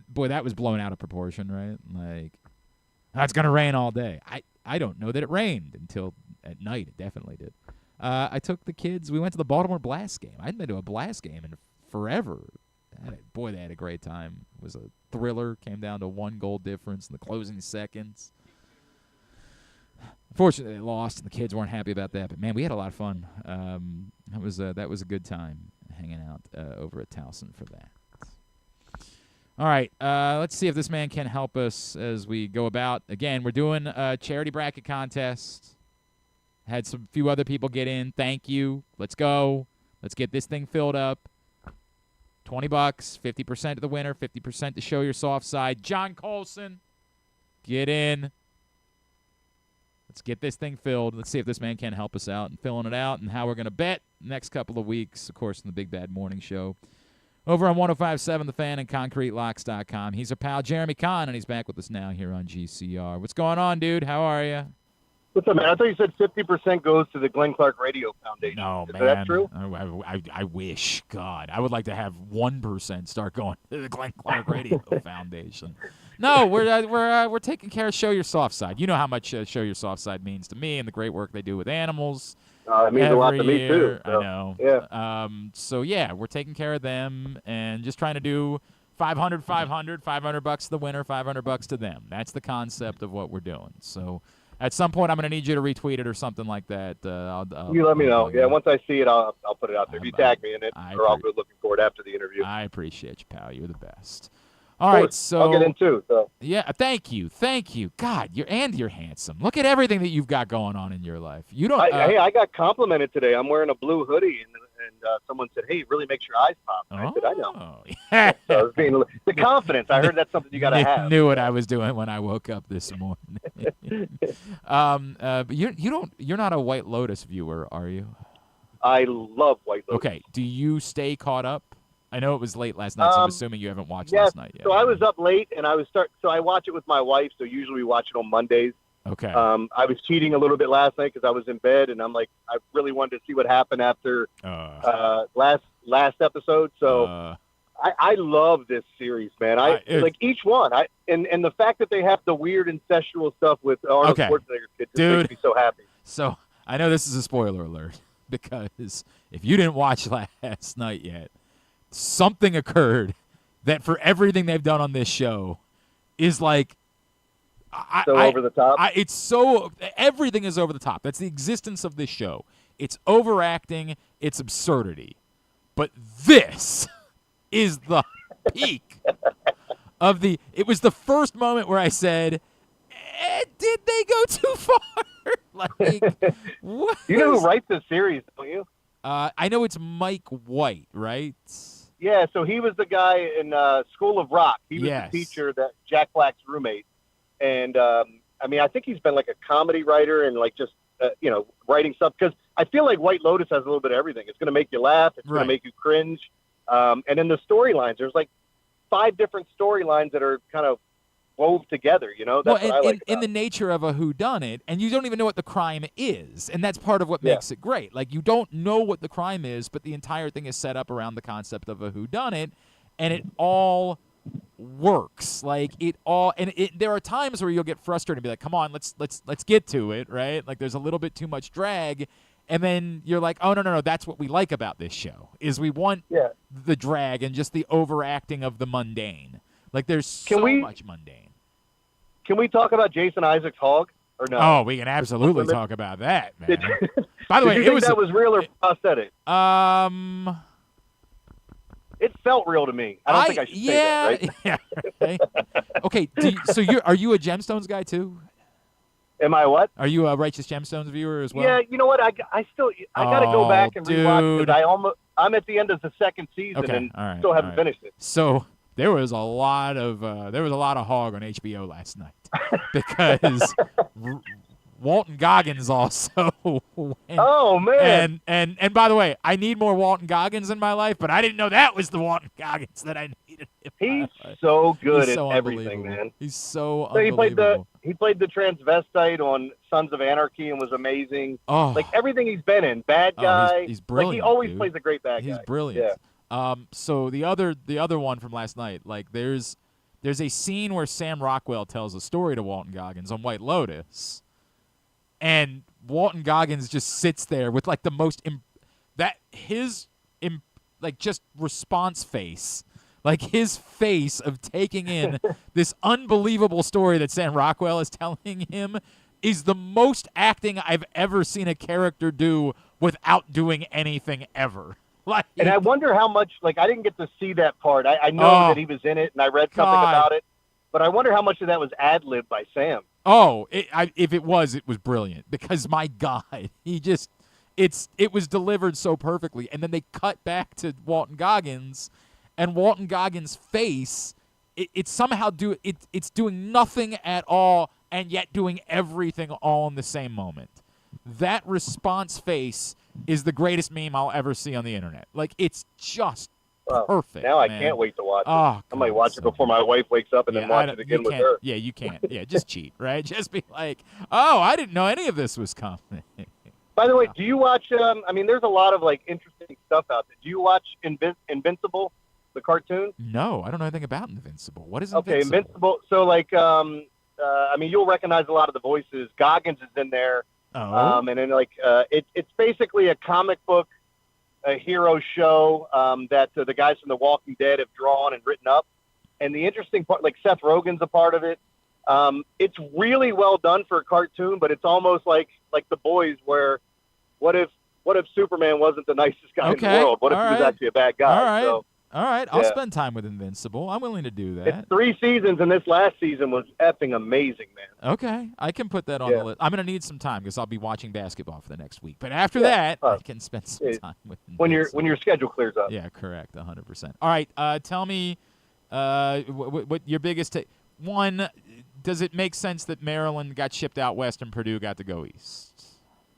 boy, that was blown out of proportion, right? Like, it's going to rain all day. I don't know that it rained until at night. It definitely did. I took the kids. We went to the Baltimore Blast game. I hadn't been to a Blast game in forever. Boy, they had a great time. It was a thriller. Came down to 1 goal difference in the closing seconds. Unfortunately, they lost, and the kids weren't happy about that. But, man, we had a lot of fun. That was a good time hanging out over at Towson for that. All right, let's see if this man can help us as we go about. Again, we're doing a charity bracket contest. Had some few other people get in. Thank you. Let's go. Let's get this thing filled up. $20, 50% to the winner, 50% to show your soft side. John Colson, get in. Let's get this thing filled. Let's see if this man can help us out in filling it out and how we're going to bet next couple of weeks, of course, in the Big Bad Morning Show. Over on 105.7 The Fan and ConcreteLocks.com. He's our pal, Jeremy Conn, and he's back with us now here on GCR. What's going on, dude? How are you? What's up, man? I thought you said 50% goes to the Glenn Clark Radio Foundation. No, Is man. that true? I wish. God, I would like to have 1% start going to the Glenn Clark Radio Foundation. No, we're taking care of Show Your Soft Side. You know how much Show Your Soft Side means to me and the great work they do with animals. It means a lot to me, too. So. I know. Yeah. So, yeah, we're taking care of them and just trying to do $500 to the winner, $500 to them. That's the concept of what we're doing. So at some point, I'm going to need you to retweet it or something like that. You let me know. Yeah, once I see it, I'll put it out there. If you tag me in it, or I'll go looking for it after the interview. I appreciate you, pal. You're the best. All right, so I'll get in too. So. Yeah, thank you. God, you're handsome. Look at everything that you've got going on in your life. You don't. Hey, I got complimented today. I'm wearing a blue hoodie, and someone said, "Hey, it really makes your eyes pop." And I said, "I know." So I was being the confidence. I heard that's something you got to have. Knew what I was doing when I woke up this morning. But you're not a White Lotus viewer, are you? I love White Lotus. Okay. Do you stay caught up? I know it was late last night, so I'm assuming you haven't watched last night yet. So I was up late, and so I watch it with my wife. So usually we watch it on Mondays. Okay. I was cheating a little bit last night because I was in bed, and I'm like, I really wanted to see what happened after last episode. So I love this series, man. Like each one. And the fact that they have the weird incestual stuff with Arnold Schwarzenegger kids makes me so happy. So I know this is a spoiler alert because if you didn't watch last night yet, something occurred that for everything they've done on this show is like over the top. Everything is over the top. That's the existence of this show. It's overacting. It's absurdity. But this is the peak of the. It was the first moment where I said, "Did they go too far?" Like, what? You know who writes this series, don't you? I know it's Mike White, right? Yeah, so he was the guy in School of Rock. He was the teacher, that Jack Black's roommate. And, I think he's been like a comedy writer and like just, writing stuff. Because I feel like White Lotus has a little bit of everything. It's going to make you laugh. It's going to make you cringe. And in the storylines, there's like 5 different storylines that are kind of wove together, That's what I like in the nature of a whodunit, and you don't even know what the crime is, and that's part of what makes it great. Like, you don't know what the crime is, but the entire thing is set up around the concept of a whodunit, and it all works. Like, there are times where you'll get frustrated and be like, "Come on, let's get to it," right? Like, there's a little bit too much drag, and then you're like, "Oh no, that's what we like about this show is we want the drag and just the overacting of the mundane." Like, there's so much mundane. Can we talk about Jason Isaac's hog or no? Oh, we can absolutely talk about that, man. By the way, did you think that was real or prosthetic? It felt real to me. I don't think I should say that, right? Yeah. Okay. Are you a Gemstones guy too? Am I what? Are you a Righteous Gemstones viewer as well? Yeah. You know what? I got to go back and rewatch because I'm at the end of the second season and still haven't finished it. So. There was a lot of hog on HBO last night because Walton Goggins also went. Oh man! And by the way, I need more Walton Goggins in my life, but I didn't know that was the Walton Goggins that I needed. He's so good at everything, man. He's so unbelievable. He played the transvestite on Sons of Anarchy and was amazing. Oh, like everything he's been in, bad guy. He's brilliant. Like he always plays a great bad guy. He's brilliant. Yeah. So the other one from last night, like there's a scene where Sam Rockwell tells a story to Walton Goggins on White Lotus, and Walton Goggins just sits there with like the most just response face, like his face of taking in this unbelievable story that Sam Rockwell is telling him is the most acting I've ever seen a character do without doing anything ever. Like, and I wonder how much, like, I didn't get to see that part. I know that he was in it, and I read something about it, but I wonder how much of that was ad-libbed by Sam. Oh, if it was brilliant, because my God, it was delivered so perfectly. And then they cut back to Walton Goggins, and Walton Goggins' face, it's somehow it's doing nothing at all and yet doing everything all in the same moment. That response face is the greatest meme I'll ever see on the internet. Like, it's just perfect. Now I man. can't wait to watch it. Oh, I might watch it before my wife wakes up and then watch it again with her. Yeah, you can't. Yeah, just cheat, right? Just be like, oh, I didn't know any of this was coming. By the way, do you watch, there's a lot of, like, interesting stuff out there. Do you watch Invincible, the cartoon? No, I don't know anything about Invincible. What is Invincible? Okay, Invincible. So, like, you'll recognize a lot of the voices. Goggins is in there. Oh. And then, like, it's basically a comic book, a hero show that the guys from The Walking Dead have drawn and written up. And the interesting part, like, Seth Rogen's a part of it. It's really well done for a cartoon, but it's almost like The Boys, where what if Superman wasn't the nicest guy in the world? What if he was actually a bad guy? All right. So, all right. I'll spend time with Invincible. I'm willing to do that. It's 3 seasons, and this last season was effing amazing, man. Okay. I can put that on the list. I'm going to need some time because I'll be watching basketball for the next week. But after that, I can spend some time with Invincible. When your schedule clears up. Yeah, correct. 100%. All right. Tell me what your biggest take. One, does it make sense that Maryland got shipped out west and Purdue got to go east?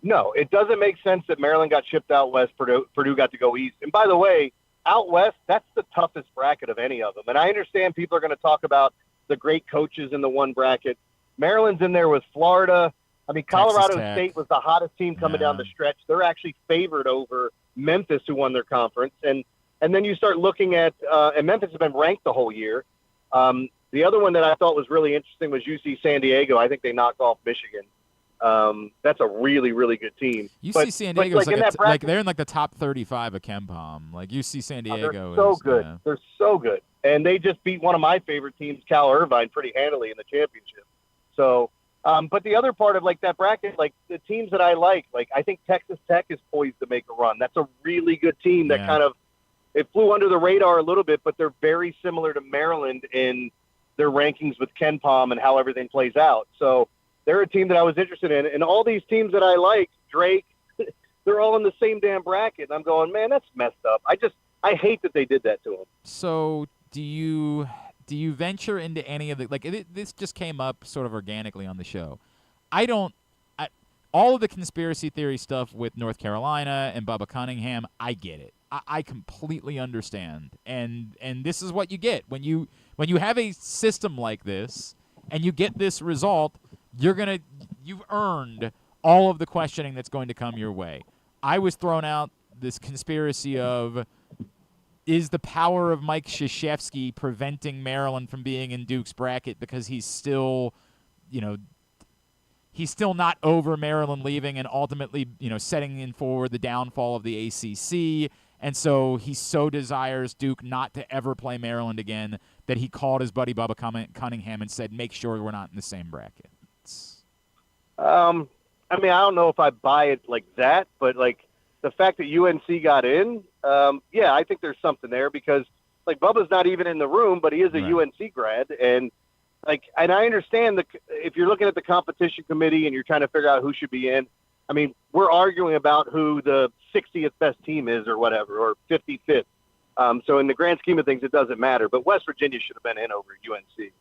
No, it doesn't make sense that Maryland got shipped out west, Purdue got to go east. And by the way, out west, that's the toughest bracket of any of them. And I understand people are going to talk about the great coaches in the one bracket. Maryland's in there with Florida. I mean, Colorado State was the hottest team coming down the stretch. They're actually favored over Memphis, who won their conference. And then you start looking at and Memphis has been ranked the whole year. The other one that I thought was really interesting was UC San Diego. I think they knocked off Michigan. That's a really, really good team. UC San Diego is like they're in like the top 35 of KenPom. Like UC San Diego they're so good. They're so good. And they just beat one of my favorite teams, Cal Irvine, pretty handily in the championship. So, but the other part of like that bracket, like the teams that I like I think Texas Tech is poised to make a run. That's a really good team that kind of, it flew under the radar a little bit, but they're very similar to Maryland in their rankings with KenPom and how everything plays out. So they're a team that I was interested in. And all these teams that I like, Drake, they're all in the same damn bracket. And I'm going, man, that's messed up. I hate that they did that to them. So do you venture into any of the, this just came up sort of organically on the show. All of the conspiracy theory stuff with North Carolina and Bubba Cunningham, I get it. I completely understand. And this is what you get when you have a system like this and you get this result, you've earned all of the questioning that's going to come your way. I was thrown out this conspiracy of, is the power of Mike Krzyzewski preventing Maryland from being in Duke's bracket because he's still not over Maryland leaving and ultimately, setting in forward the downfall of the ACC. And so he so desires Duke not to ever play Maryland again that he called his buddy Bubba Cunningham and said, make sure we're not in the same bracket. I don't know if I buy it like that, but like the fact that UNC got in, I think there's something there because like Bubba's not even in the room, but he is a UNC grad. And and I understand if you're looking at the competition committee and you're trying to figure out who should be in, I mean, we're arguing about who the 60th best team is or whatever, or 55th. So in the grand scheme of things, it doesn't matter. But West Virginia should have been in over UNC.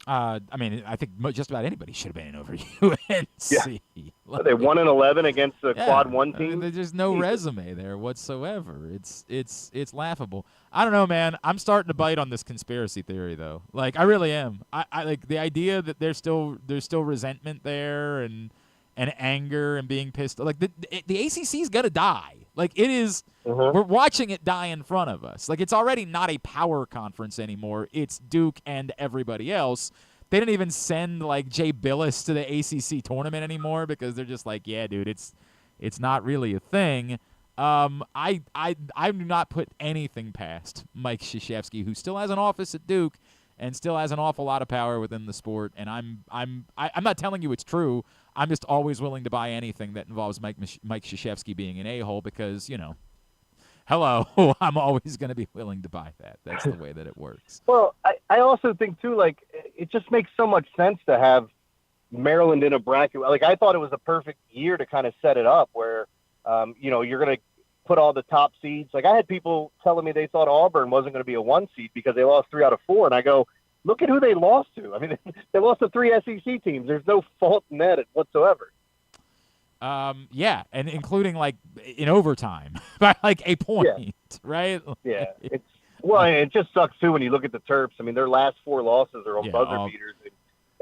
I think just about anybody should have been in over UNC. Yeah. They 1-11 against the quad one team. There's no resume there whatsoever. It's laughable. I don't know, man. I'm starting to bite on this conspiracy theory though. Like I really am. I like the idea that there's still resentment there and anger and being pissed. Like the ACC's gonna die. Like it is. We're watching it die in front of us. Like it's already not a power conference anymore. It's Duke and everybody else. They didn't even send like Jay Billis to the ACC tournament anymore because they're just like, yeah, dude, it's not really a thing. I do not put anything past Mike Krzyzewski, who still has an office at Duke and still has an awful lot of power within the sport. And I'm not telling you it's true. I'm just always willing to buy anything that involves Mike Krzyzewski being an a-hole because, hello, I'm always going to be willing to buy that. That's the way that it works. Well, I also think, too, like, it just makes so much sense to have Maryland in a bracket. Like, I thought it was a perfect year to kind of set it up where, you're going to put all the top seeds. Like, I had people telling me they thought Auburn wasn't going to be a 1 seed because they lost 3 out of 4. And I go, look at who they lost to. I mean, they lost to 3 SEC teams. There's no fault in that whatsoever. Yeah, and including like in overtime by like a point, right? Yeah, it just sucks too when you look at the Terps. I mean, their last 4 losses are on buzzer beaters,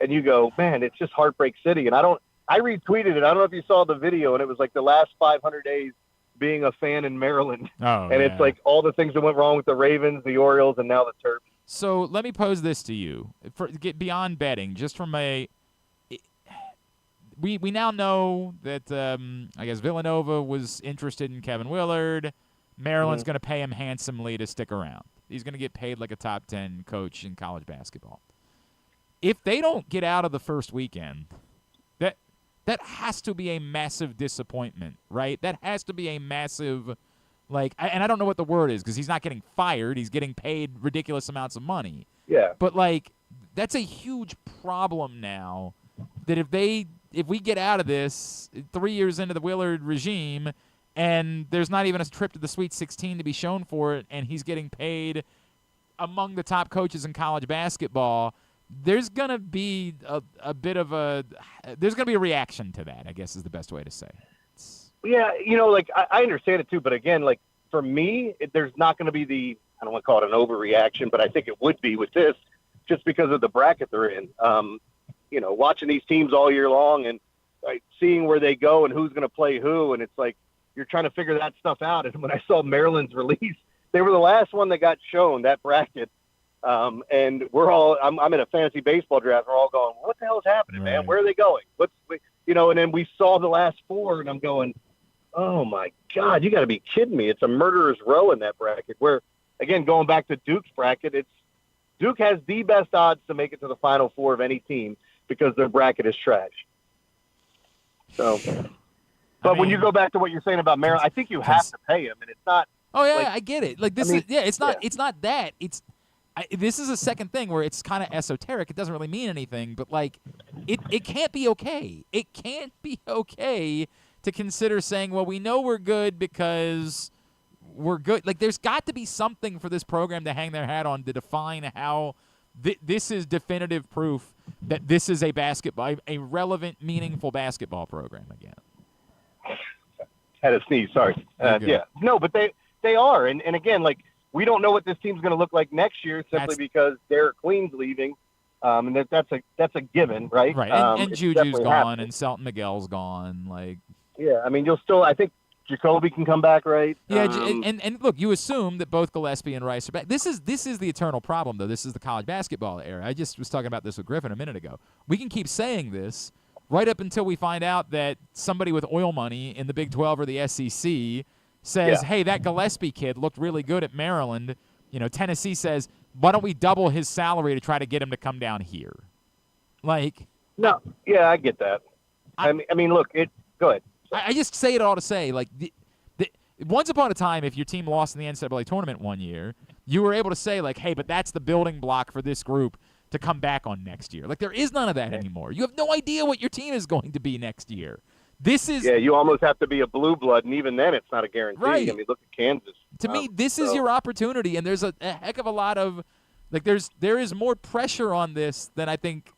and you go, man, it's just heartbreak city. And I retweeted it. I don't know if you saw the video, and it was like the last 500 days being a fan in Maryland. It's like all the things that went wrong with the Ravens, the Orioles, and now the Terps. So let me pose this to you: get beyond betting, just from a. We now know that I guess Villanova was interested in Kevin Willard. Maryland's going to pay him handsomely to stick around. He's going to get paid like a top 10 coach in college basketball. If they don't get out of the first weekend, that has to be a massive disappointment, right? That has to be a massive, and I don't know what the word is because he's not getting fired. He's getting paid ridiculous amounts of money. Yeah. But, that's a huge problem now that if we get out of this 3 years into the Willard regime and there's not even a trip to the Sweet 16 to be shown for it and he's getting paid among the top coaches in college basketball, there's going to be a bit of there's going to be a reaction to that, I guess is the best way to say it. Yeah, I understand it too, but again, for me, there's not going to be I don't want to call it an overreaction, but I think it would be with this just because of the bracket they're in. Watching these teams all year long and seeing where they go and who's going to play who. And it's like, you're trying to figure that stuff out. And when I saw Maryland's release, they were the last one that got shown that bracket. And I'm in a fantasy baseball draft. We're all going, what the hell is happening, man? Where are they going? And then we saw the last 4 and I'm going, oh my God, you got to be kidding me. It's a murderer's row in that bracket where, again, going back to Duke's bracket, Duke has the best odds to make it to the Final Four of any team because their bracket is trash. So, but when you go back to what you're saying about Maryland, I think you have to pay him, and it's not. Oh yeah, I get it. It's not. It's not that. This is a second thing where it's kind of esoteric. It doesn't really mean anything, but it can't be okay. It can't be okay to consider saying, well, we know we're good because we're good. There's got to be something for this program to hang their hat on to define how this is definitive proof that this is a relevant, meaningful basketball program again. Had a sneeze, sorry. Yeah. No, but they are. And again, we don't know what this team's going to look like next year simply because Derek Queen's leaving. And that's a given, right? Right. And Juju's gone and Selton Miguel's gone. Yeah, I mean, I think Jacoby can come back, right? Yeah, and look, you assume that both Gillespie and Rice are back. This is the eternal problem, though. This is the college basketball era. I just was talking about this with Griffin a minute ago. We can keep saying this right up until we find out that somebody with oil money in the Big 12 or the SEC says, hey, that Gillespie kid looked really good at Maryland. Tennessee says, why don't we double his salary to try to get him to come down here? No, yeah, I get that. I mean, look, go ahead. I just say it all to say, once upon a time, if your team lost in the NCAA tournament one year, you were able to say, hey, but that's the building block for this group to come back on next year. There is none of that anymore. You have no idea what your team is going to be next year. You almost have to be a blue blood, and even then it's not a guarantee. Right. I mean, look at Kansas. To me, this is your opportunity, and there's a heck of a lot of there is more pressure on this than I think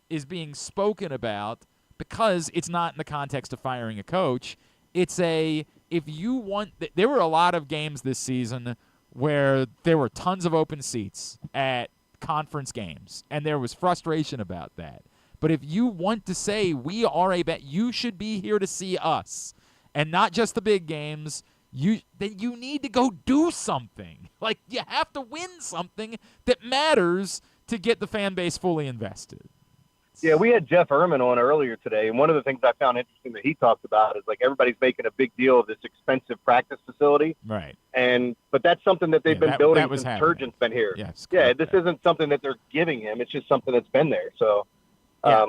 is being spoken about because it's not in the context of firing a coach. It's if you want – there were a lot of games this season where there were tons of open seats at conference games, and there was frustration about that. But if you want to say we are you should be here to see us and not just the big games, then you need to go do something. You have to win something that matters to get the fan base fully invested. Yeah, we had Jeff Ehrman on earlier today, and one of the things I found interesting that he talked about is like everybody's making a big deal of this expensive practice facility. Right. But that's something that they've been building since Turgeon's been here. Yes. Yeah, this isn't something that they're giving him. It's just something that's been there. So, Yeah.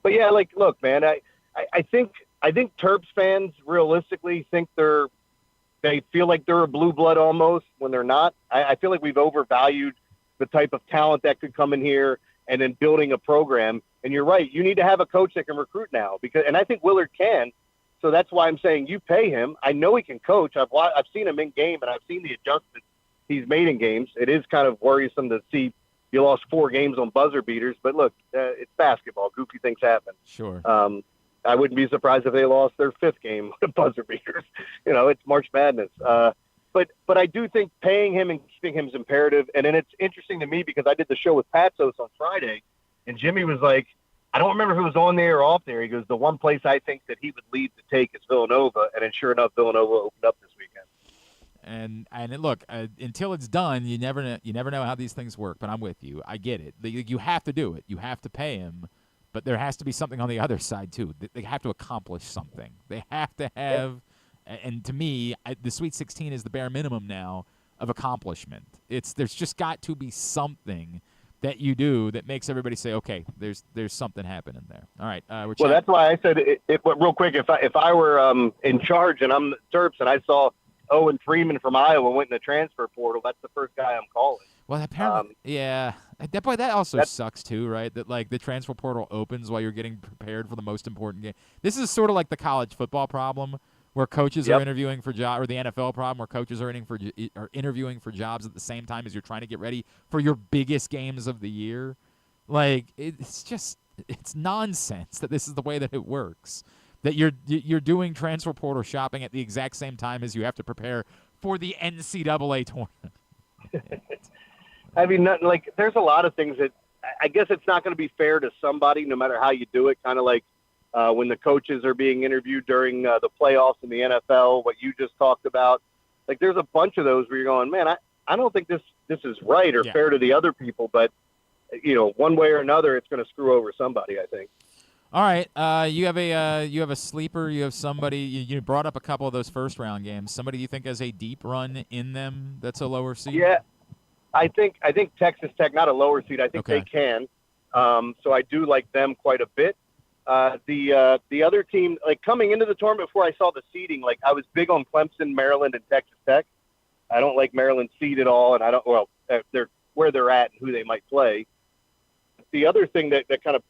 but yeah, like, look, man, I think Terps fans realistically think they feel like they're a blue blood almost when they're not. I feel like we've overvalued the type of talent that could come in here and then building a program. And you're right. You need to have a coach that can recruit now and I think Willard can. So that's why I'm saying you pay him. I know he can coach. I've seen him in game and I've seen the adjustments he's made in games. It is kind of worrisome to see you lost 4 games on buzzer beaters, but look, it's basketball. Goofy things happen. Sure. I wouldn't be surprised if they lost their 5th game with buzzer beaters. It's March Madness. But I do think paying him and keeping him is imperative. And then it's interesting to me because I did the show with Patsos on Friday, and Jimmy was like, I don't remember if it was on there or off there. He goes, the one place I think that he would leave to take is Villanova. And then sure enough, Villanova opened up this weekend. And look, until it's done, you never know how these things work. But I'm with you. I get it. You have to do it. You have to pay him. But there has to be something on the other side, too. They have to accomplish something. They have to have and to me, the Sweet 16 is the bare minimum now of accomplishment. There's just got to be something that you do that makes everybody say, okay, there's something happening there. All right. Well, that's why I said, real quick, if I were in charge and I'm the Terps and I saw Owen Freeman from Iowa went in the transfer portal, that's the first guy I'm calling. Well, apparently, yeah. That also sucks too, right? That like the transfer portal opens while you're getting prepared for the most important game. This is sort of like the college football problem, where coaches are interviewing for jobs, or the NFL problem, where coaches are interviewing for jobs at the same time as you're trying to get ready for your biggest games of the year. Like it's nonsense that this is the way that it works. That you're doing transfer portal shopping at the exact same time as you have to prepare for the NCAA tournament. I mean, there's a lot of things that I guess it's not going to be fair to somebody, no matter how you do it. Kind of like when the coaches are being interviewed during the playoffs in the NFL, what you just talked about. Like, there's a bunch of those where you're going, man, I don't think this is right or fair to the other people, but one way or another, it's going to screw over somebody, I think. All right, you have a sleeper. You have somebody. You brought up a couple of those first round games. Somebody you think has a deep run in them that's a lower seed? Yeah, I think Texas Tech, not a lower seed. I think they can. So I do like them quite a bit. The other team, like coming into the tournament before I saw the seeding, like I was big on Clemson, Maryland, and Texas Tech. I don't like Maryland's seed at all, and they're where they're at and who they might play. The other thing that kind of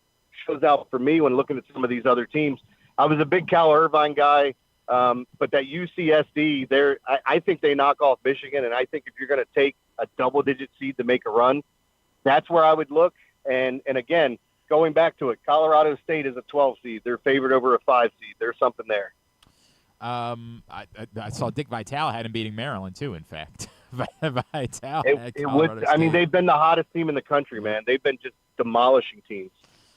shows out for me when looking at some of these other teams, I was a big Cal Irvine guy, but that UCSD, I think they knock off Michigan, and I think if you're going to take a double-digit seed to make a run, that's where I would look. And again, going back to it, Colorado State is a 12 seed. They're favored over a 5 seed. There's something there. I saw Dick Vitale had him beating Maryland too. In fact, Vitale. They've been the hottest team in the country, man. They've been just demolishing teams.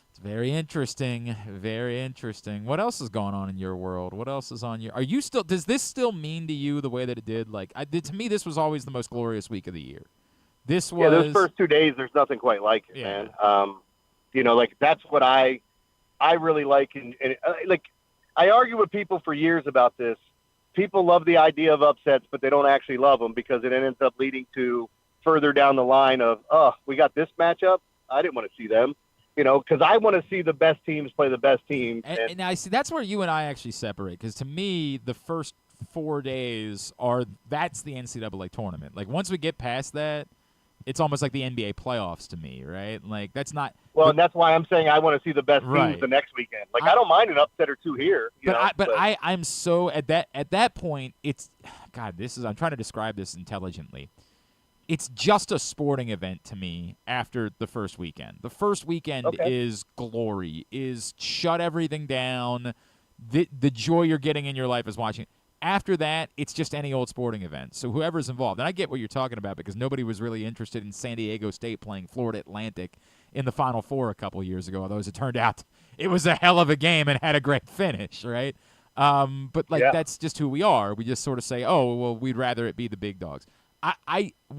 It's very interesting. Very interesting. What else is going on in your world? What else is on your? Are you still? Does this still mean to you the way that it did? Like to me, this was always the most glorious week of the year. This was. Yeah, those first 2 days, there's nothing quite like it, man. Like that's what I really like, and like I argue with people for years about this. People love the idea of upsets, but they don't actually love them because it ends up leading to further down the line of, we got this matchup. I didn't want to see them. Because I want to see the best teams play the best teams. And I see that's where you and I actually separate. Because to me, the first 4 days that's the NCAA tournament. Like once we get past that, it's almost like the NBA playoffs to me, right? Like that's not. Well, and that's why I'm saying I want to see the best teams the next weekend. Like I don't mind an upset or two here. I'm so at that point. It's God. I'm trying to describe this intelligently. It's just a sporting event to me after the first weekend. The first weekend is glory, is shut everything down. The joy you're getting in your life is watching. After that, it's just any old sporting event. So whoever's involved, and I get what you're talking about because nobody was really interested in San Diego State playing Florida Atlantic in the Final Four a couple years ago, although as it turned out, it was a hell of a game and had a great finish, right? But that's just who we are. We just sort of say, oh, well, we'd rather it be the big dogs.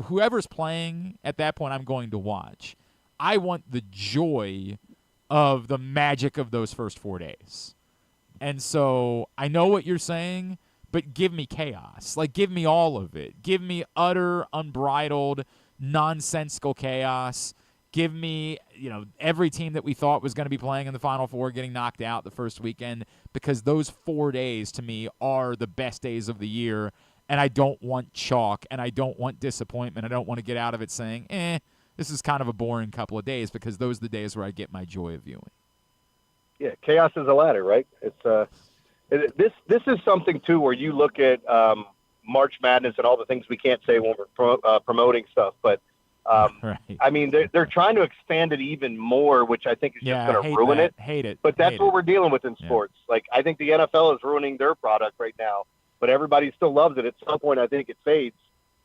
Whoever's playing at that point, I'm going to watch. I want the joy of the magic of those first 4 days. And so I know what you're saying, but give me chaos. Like, give me all of it. Give me utter, unbridled, nonsensical chaos. Give me, every team that we thought was going to be playing in the Final Four getting knocked out the first weekend, because those 4 days to me are the best days of the year, and I don't want chalk, and I don't want disappointment. I don't want to get out of it saying, this is kind of a boring couple of days, because those are the days where I get my joy of viewing. Yeah, chaos is a ladder, right? It's this is something, too, where you look at March Madness and all the things we can't say when we're promoting stuff, but right. I mean, they're trying to expand it even more, which I think is just going to ruin it. Hate it. But that's what we're dealing with in sports. Like, I think the NFL is ruining their product right now, but everybody still loves it. At some point, I think it fades.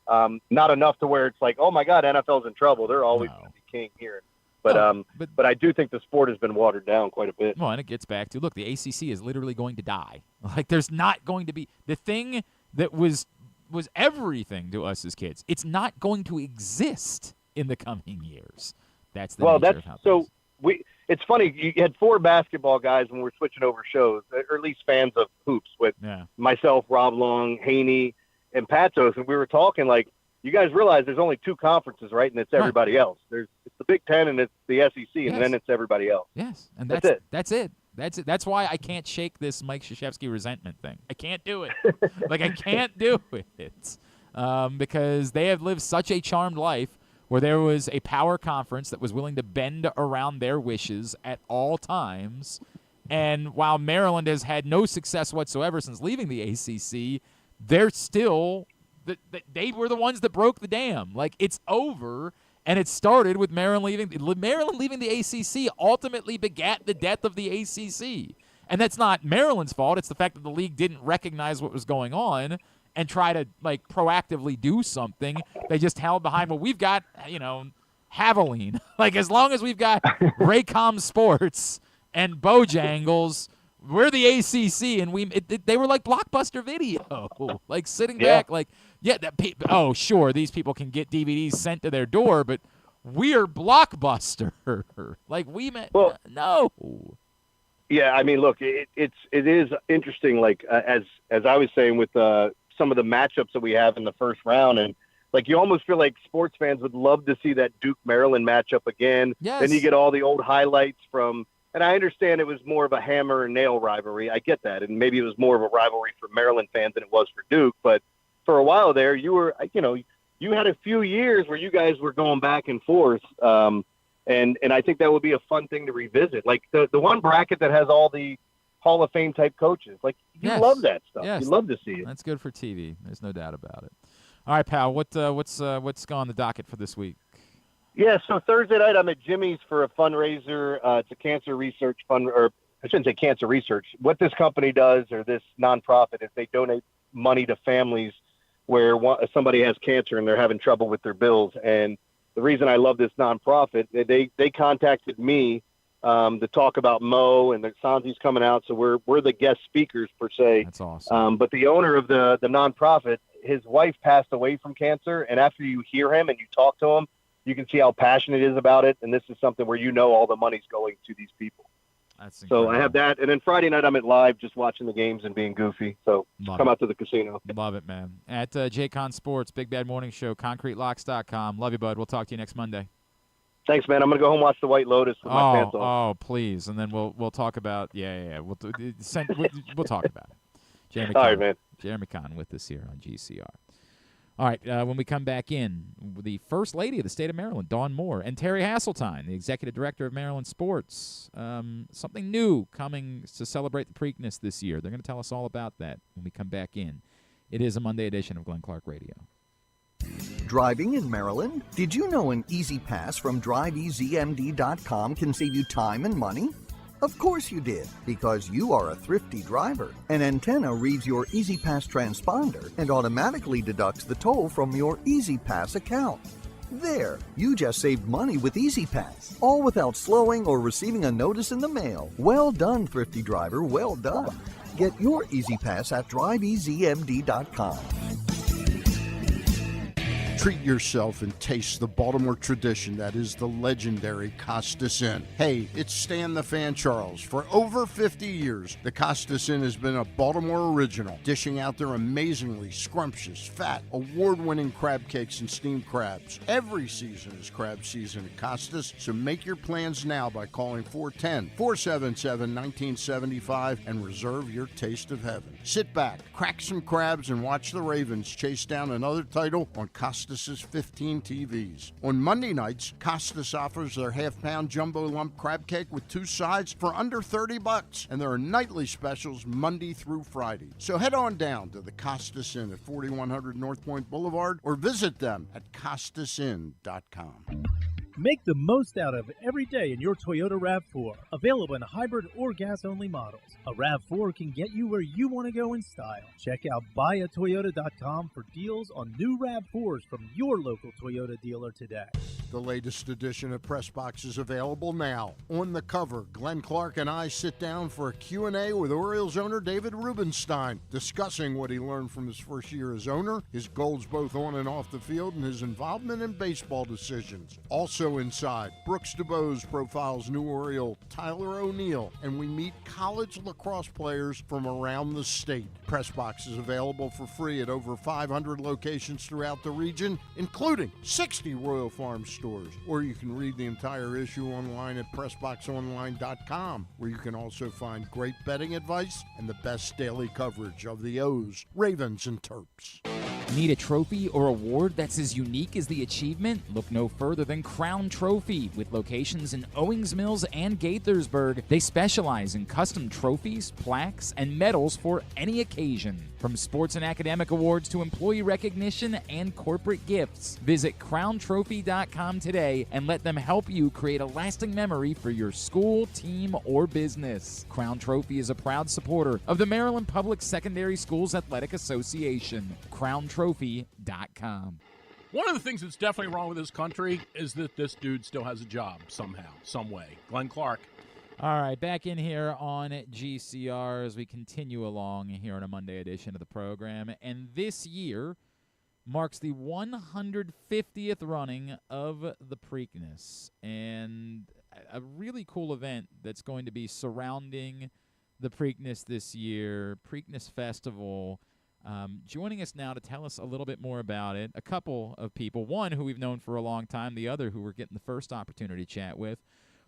Not enough to where it's like, oh my God, NFL's in trouble. They're always going to be king here. But I do think the sport has been watered down quite a bit. Well, and it gets back to, look, the ACC is literally going to die. Like, there's not going to be the thing that was everything to us as kids. It's not going to exist in the coming years. That's the nature of how so we. It's funny, you had 4 basketball guys when we're switching over shows, or at least fans of hoops, with myself, Rob Long, Haney, and Patos, and we were talking like, you guys realize there's only 2 conferences, right? And it's everybody else. It's the Big Ten and it's the SEC, and then it's everybody else. Yes, and that's it. That's it. That's why I can't shake this Mike Krzyzewski resentment thing. I can't do it. Like, I can't do it. Because they have lived such a charmed life where there was a power conference that was willing to bend around their wishes at all times. And while Maryland has had no success whatsoever since leaving the ACC, they're still they were the ones that broke the dam. Like, it's over. And it started with Maryland leaving. Maryland leaving the ACC ultimately begat the death of the ACC. And that's not Maryland's fault. It's the fact that the league didn't recognize what was going on and try to, like, proactively do something. They just held behind, well, we've got, Hasseltine. Like, as long as we've got Raycom Sports and Bojangles, we're the ACC. And they were like Blockbuster Video. Like, sitting back, like, sure, these people can get DVDs sent to their door, but we're Blockbuster. Like, no. Yeah, I mean, look, it is interesting. Like, as I was saying with some of the matchups that we have in the first round, and like, you almost feel like sports fans would love to see that Duke Maryland matchup again. Yes. Then you get all the old highlights from. And I understand it was more of a hammer and nail rivalry. I get that, and maybe it was more of a rivalry for Maryland fans than it was for Duke, but for a while there, you were, you had a few years where you guys were going back and forth, and I think that would be a fun thing to revisit. Like the one bracket that has all the Hall of Fame type coaches. Like, you love that stuff. Yes. You love to see it. That's good for TV. There's no doubt about it. All right, pal. What's on the docket for this week? Yeah, so Thursday night I'm at Jimmy's for a fundraiser. It's a cancer research fund, or I shouldn't say cancer research. What this company does, or this nonprofit, is they donate money to families where somebody has cancer and they're having trouble with their bills. And the reason I love this nonprofit, they contacted me to talk about Mo, and the Sanzi's coming out, so we're the guest speakers per se. That's awesome. But the owner of the nonprofit, his wife passed away from cancer, and after you hear him and you talk to him, you can see how passionate he is about it, and this is something where all the money's going to these people. That's incredible. So I have that, and then Friday night I'm at Live just watching the games and being goofy. So come out to the casino. Love it, man. At J-Con Sports, Big Bad Morning Show, ConcreteLocks.com. Love you, bud. We'll talk to you next Monday. Thanks, man. I'm going to go home and watch The White Lotus with my pants on. Oh, please. And then we'll talk about we'll talk about it. Jeremy All Conn, right, man. Jeremy Conn with us here on GCR. All right, when we come back in, the First Lady of the state of Maryland, Dawn Moore, and Terry Hasseltine, the Executive Director of Maryland Sports. Something new coming to celebrate the Preakness this year. They're going to tell us all about that when we come back in. It is a Monday edition of Glenn Clark Radio. Driving in Maryland? Did you know an Easy Pass from DriveEasyMD.com can save you time and money? Of course you did, because you are a thrifty driver. An antenna reads your Easy Pass transponder and automatically deducts the toll from your Easy Pass account. There, you just saved money with Easy Pass, all without slowing or receiving a notice in the mail. Well done, thrifty driver, well done. Get your Easy Pass at DriveEasyMD.com. Treat yourself and taste the Baltimore tradition that is the legendary Costas Inn. Hey, it's Stan the Fan Charles. For over 50 years, the Costas Inn has been a Baltimore original, dishing out their amazingly scrumptious, fat, award-winning crab cakes and steamed crabs. Every season is crab season at Costas, so make your plans now by calling 410-477-1975 and reserve your taste of heaven. Sit back, crack some crabs, and watch the Ravens chase down another title on Costas' 15 TVs. On Monday nights, Costas offers their half-pound jumbo lump crab cake with 2 sides for under $30, and there are nightly specials Monday through Friday. So head on down to the Costas Inn at 4100 North Point Boulevard or visit them at costasinn.com. Make the most out of every day in your Toyota RAV4. Available in hybrid or gas-only models. A RAV4 can get you where you want to go in style. Check out buyatoyota.com for deals on new RAV4s from your local Toyota dealer today. The latest edition of Press Box is available now. On the cover, Glenn Clark and I sit down for a Q&A with Orioles owner David Rubenstein, discussing what he learned from his first year as owner, his goals both on and off the field, and his involvement in baseball decisions. Also inside, Brooks DeBose profiles new Oriole Tyler O'Neill, and we meet college lacrosse players from around the state. Press Box is available for free at over 500 locations throughout the region, including 60 Royal Farm stores. Or you can read the entire issue online at PressBoxOnline.com, where you can also find great betting advice and the best daily coverage of the O's, Ravens, and Terps. Need a trophy or award that's as unique as the achievement? Look no further than Crown Trophy. With locations in Owings Mills and Gaithersburg, they specialize in custom trophies, plaques, and medals for any occasion. From sports and academic awards to employee recognition and corporate gifts, visit crowntrophy.com today and let them help you create a lasting memory for your school, team, or business. Crown Trophy is a proud supporter of the Maryland Public Secondary Schools Athletic Association. crowntrophy.com. One of the things that's definitely wrong with this country is that this dude still has a job somehow, some way. Glenn Clark. All right, back in here on GCR as we continue along here on a Monday edition of the program. And this year marks the 150th running of the Preakness. And a really cool event that's going to be surrounding the Preakness this year, Preakness Festival. Joining us now to tell us a little bit more about it, a couple of people, one who we've known for a long time, the other who we're getting the first opportunity to chat with.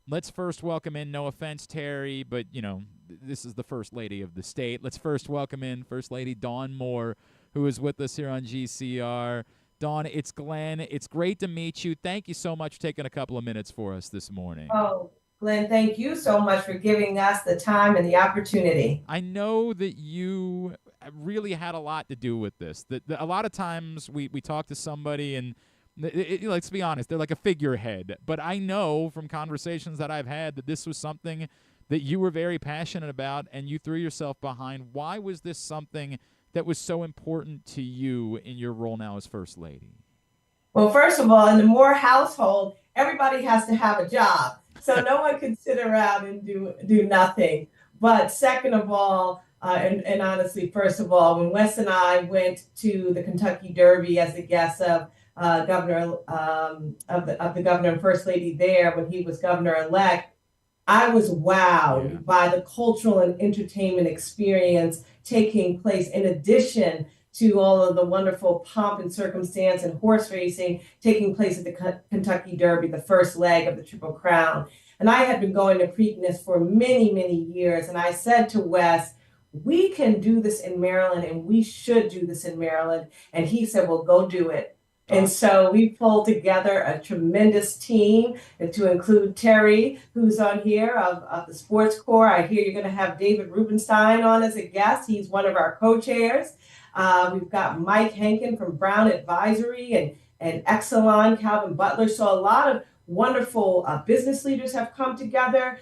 Let's first welcome in, no offense, Terry, but, you know, this is the First Lady of the state. Let's first welcome in First Lady Dawn Moore, who is with us here on GCR. Dawn, it's Glenn. It's great to meet you. Thank you so much for taking a couple of minutes for us this morning. Oh, Glenn, thank you so much for giving us the time and the opportunity. I know that you really had a lot to do with this. A lot of times we talk to somebody and let's be honest, they're like a figurehead. But I know from conversations that I've had that this was something that you were very passionate about and you threw yourself behind. Why was this something that was so important to you in your role now as First Lady? Well, first of all, in the Moore household, everybody has to have a job. So no one can sit around and do nothing. But second of all, and honestly, first of all, when Wes and I went to the Kentucky Derby as a guest of governor of the governor and First Lady there when he was governor-elect, I was wowed by the cultural and entertainment experience taking place in addition to all of the wonderful pomp and circumstance and horse racing taking place at the Kentucky Derby, the first leg of the Triple Crown. And I had been going to Preakness for many, many years. And I said to Wes, we can do this in Maryland and we should do this in Maryland. And he said, well, go do it. And so we pulled together a tremendous team to include Terry, who's on here of the sports corps. I hear you're going to have David Rubenstein on as a guest. He's one of our co-chairs. We've got Mike Henkin from Brown Advisory and Exelon, Calvin Butler. So a lot of wonderful business leaders have come together.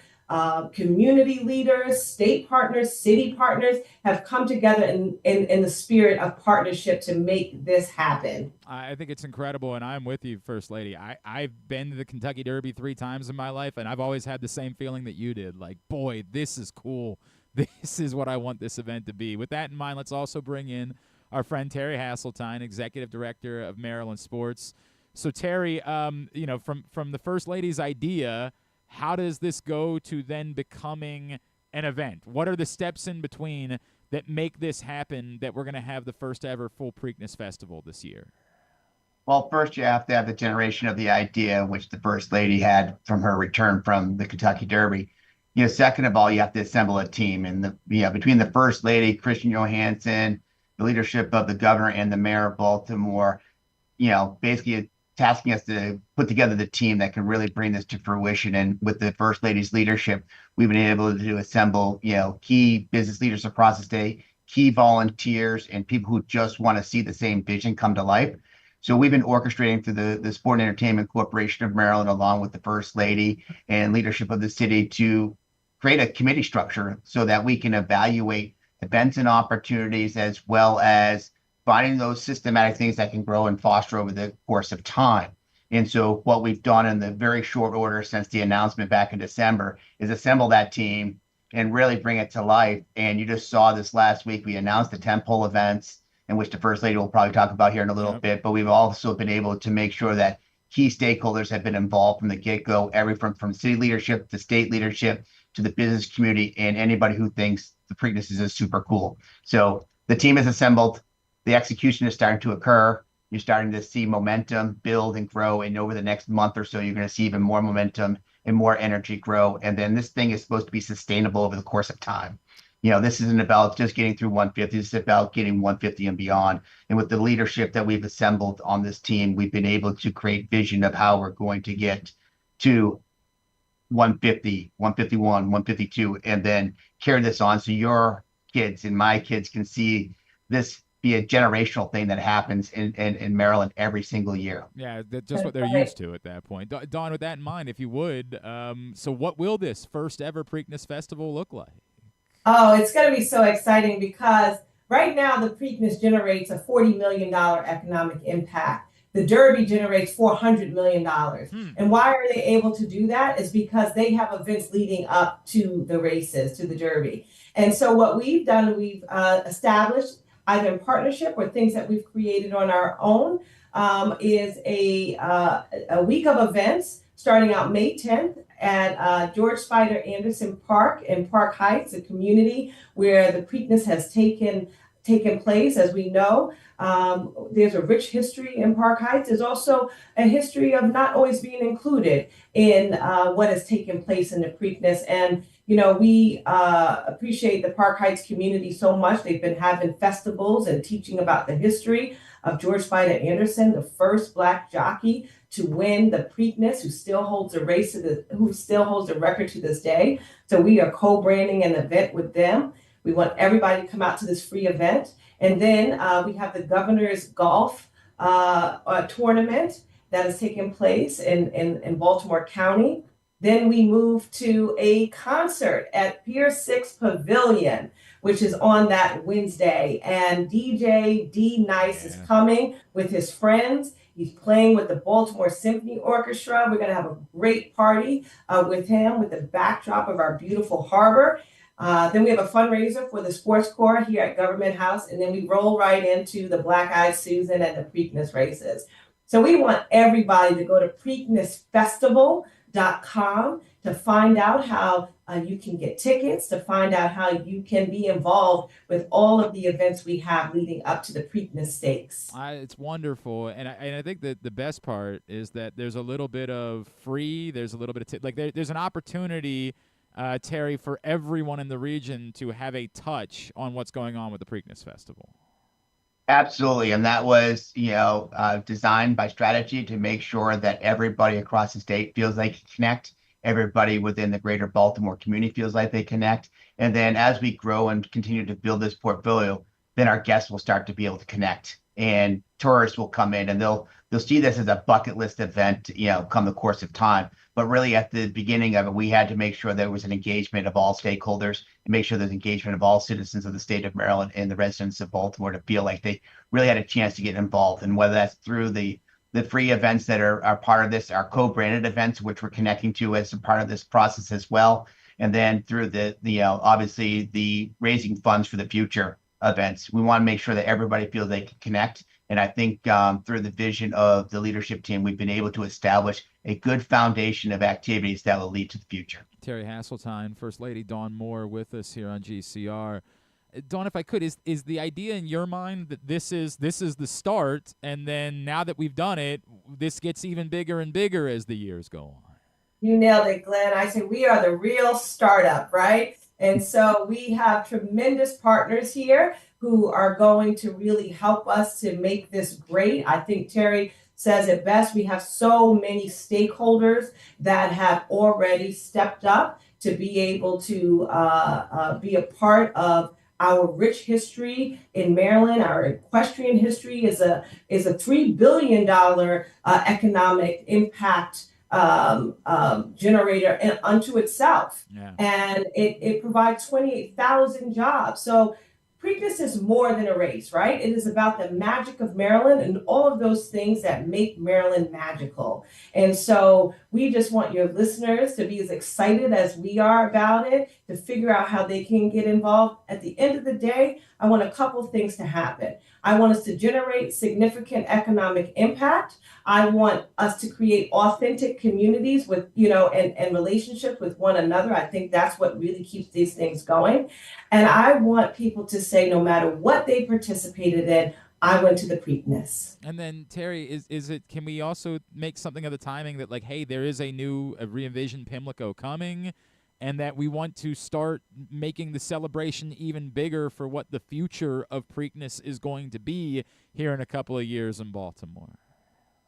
Community leaders, state partners, city partners have come together in the spirit of partnership to make this happen. I think it's incredible, and I'm with you, First Lady. I've been to the Kentucky Derby 3 times in my life, and I've always had the same feeling that you did. Like, boy, this is cool. This is what I want this event to be. With that in mind, let's also bring in our friend Terry Hasseltine, Executive Director of Maryland Sports. So, Terry, from the First Lady's idea, how does this go to then becoming an event? What are the steps in between that make this happen, that we're going to have the first ever full Preakness Festival this year? Well, first you have to have the generation of the idea, which the First Lady had from her return from the Kentucky Derby. Second of all, you have to assemble a team. And between the First Lady, Christian Johansson, the leadership of the governor and the mayor of Baltimore, basically tasking us to put together the team that can really bring this to fruition. And with the First Lady's leadership, we've been able to assemble, key business leaders across the state, key volunteers, and people who just want to see the same vision come to life. So we've been orchestrating through the Sport and Entertainment Corporation of Maryland, along with the First Lady and leadership of the city, to create a committee structure so that we can evaluate events and opportunities, as well as finding those systematic things that can grow and foster over the course of time. And so what we've done in the very short order since the announcement back in December is assemble that team and really bring it to life. And you just saw this last week. We announced the tentpole events, in which the First Lady will probably talk about here in a little bit, but we've also been able to make sure that key stakeholders have been involved from the get-go, everything from city leadership to state leadership to the business community and anybody who thinks the Preakness is super cool. So the team is assembled. The execution is starting to occur. You're starting to see momentum build and grow. And over the next month or so, you're going to see even more momentum and more energy grow. And then this thing is supposed to be sustainable over the course of time. This isn't about just getting through 150. It's about getting 150 and beyond. And with the leadership that we've assembled on this team, we've been able to create vision of how we're going to get to 150, 151, 152, and then carry this on so your kids and my kids can see this be a generational thing that happens in Maryland every single year. Yeah, that's just what they're used to at that point. Dawn, with that in mind, if you would, so what will this first ever Preakness Festival look like? Oh, it's going to be so exciting because right now the Preakness generates a $40 million economic impact. The Derby generates $400 million. And why are they able to do that? Is because they have events leading up to the races, to the Derby. And so what we've done, we've established, either in partnership or things that we've created on our own, is a week of events starting out May 10th at George Spider Anderson Park in Park Heights, a community where the Preakness has taken place. As we know, there's a rich history in Park Heights. There's also a history of not always being included in what has taken place in the Preakness. And we appreciate the Park Heights community so much. They've been having festivals and teaching about the history of George Spider Anderson, the first Black jockey to win the Preakness, who still holds the record to this day. So we are co-branding an event with them. We want everybody to come out to this free event. And then we have the Governor's Golf Tournament that is taking place in Baltimore County. Then we move to a concert at Pier 6 Pavilion, which is on that Wednesday. And DJ D Nice is coming with his friends. He's playing with the Baltimore Symphony Orchestra. We're going to have a great party with him, with the backdrop of our beautiful harbor. Then we have a fundraiser for the sports corps here at Government House. And then we roll right into the Black Eyed Susan and the Preakness races. So we want everybody to go to preaknessfestival.com to find out how you can get tickets, to find out how you can be involved with all of the events we have leading up to the Preakness Stakes. It's wonderful, and I think that the best part is that there's a little bit of free, there's a little bit of there's an opportunity, Terry, for everyone in the region to have a touch on what's going on with the Preakness Festival. Absolutely, and that was designed by strategy to make sure that everybody across the state feels they can connect. Everybody within the greater Baltimore community feels like they connect. And then as we grow and continue to build this portfolio, then our guests will start to be able to connect, and tourists will come in and they'll see this as a bucket list event, come the course of time. But really at the beginning of it, we had to make sure there was an engagement of all stakeholders and make sure there's engagement of all citizens of the state of Maryland and the residents of Baltimore to feel like they really had a chance to get involved. And whether that's through the free events that are part of this, our co-branded events, which we're connecting to as a part of this process as well. And then through the obviously the raising funds for the future events. We want to make sure that everybody feels they can connect. And I think through the vision of the leadership team, we've been able to establish a good foundation of activities that will lead to the future. Terry Hasseltine, First Lady Dawn Moore with us here on GCR. Dawn, if I could, is the idea in your mind that this is the start, and then now that we've done it, this gets even bigger and bigger as the years go on? You nailed it, Glenn. I say we are the real startup, right? And so we have tremendous partners here who are going to really help us to make this great. I think Terry says it best. We have so many stakeholders that have already stepped up to be able to be a part of our rich history in Maryland. Our equestrian history is a $3 billion economic impact generator unto itself. Yeah. And it provides 28,000 jobs. So Preakness is more than a race, right? It is about the magic of Maryland and all of those things that make Maryland magical. And so we just want your listeners to be as excited as we are about it, to figure out how they can get involved. At the end of the day, I want a couple things to happen. I want us to generate significant economic impact. I want us to create authentic communities with, and relationships with one another. I think that's what really keeps these things going. And I want people to say, no matter what they participated in, I went to the Preakness. And then Terry, is it? Can we also make something of the timing that, like, hey, there is a re-envisioned Pimlico coming, and that we want to start making the celebration even bigger for what the future of Preakness is going to be here in a couple of years in Baltimore?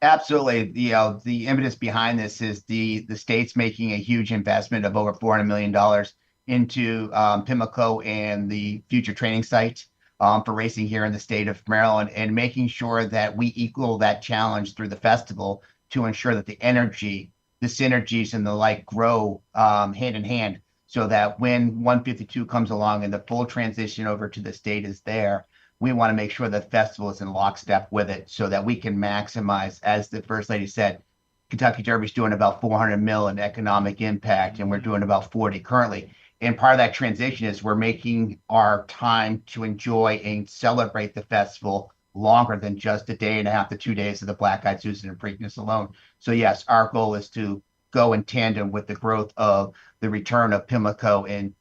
Absolutely. The impetus behind this is the state's making a huge investment of over $400 million into Pimlico and the future training site for racing here in the state of Maryland, and making sure that we equal that challenge through the festival to ensure that the energy, the synergies, and the like grow hand in hand, so that when 152 comes along and the full transition over to the state is there, we want to make sure the festival is in lockstep with it, so that we can maximize, as the First Lady said, Kentucky Derby's doing about 400 mil in economic impact, and we're doing about 40 currently. And part of that transition is we're making our time to enjoy and celebrate the festival longer than just a day and a half to 2 days of the Black Eyed Susan and Preakness alone. So yes, our goal is to go in tandem with the growth of the return of Pimlico and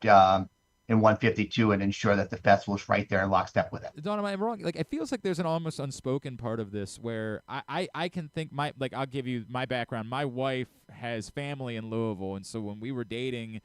152, and ensure that the festival is right there in lockstep with it. Dawn, am I wrong? Like, it feels like there's an almost unspoken part of this where I can think I'll give you my background. My wife has family in Louisville, and so when we were dating,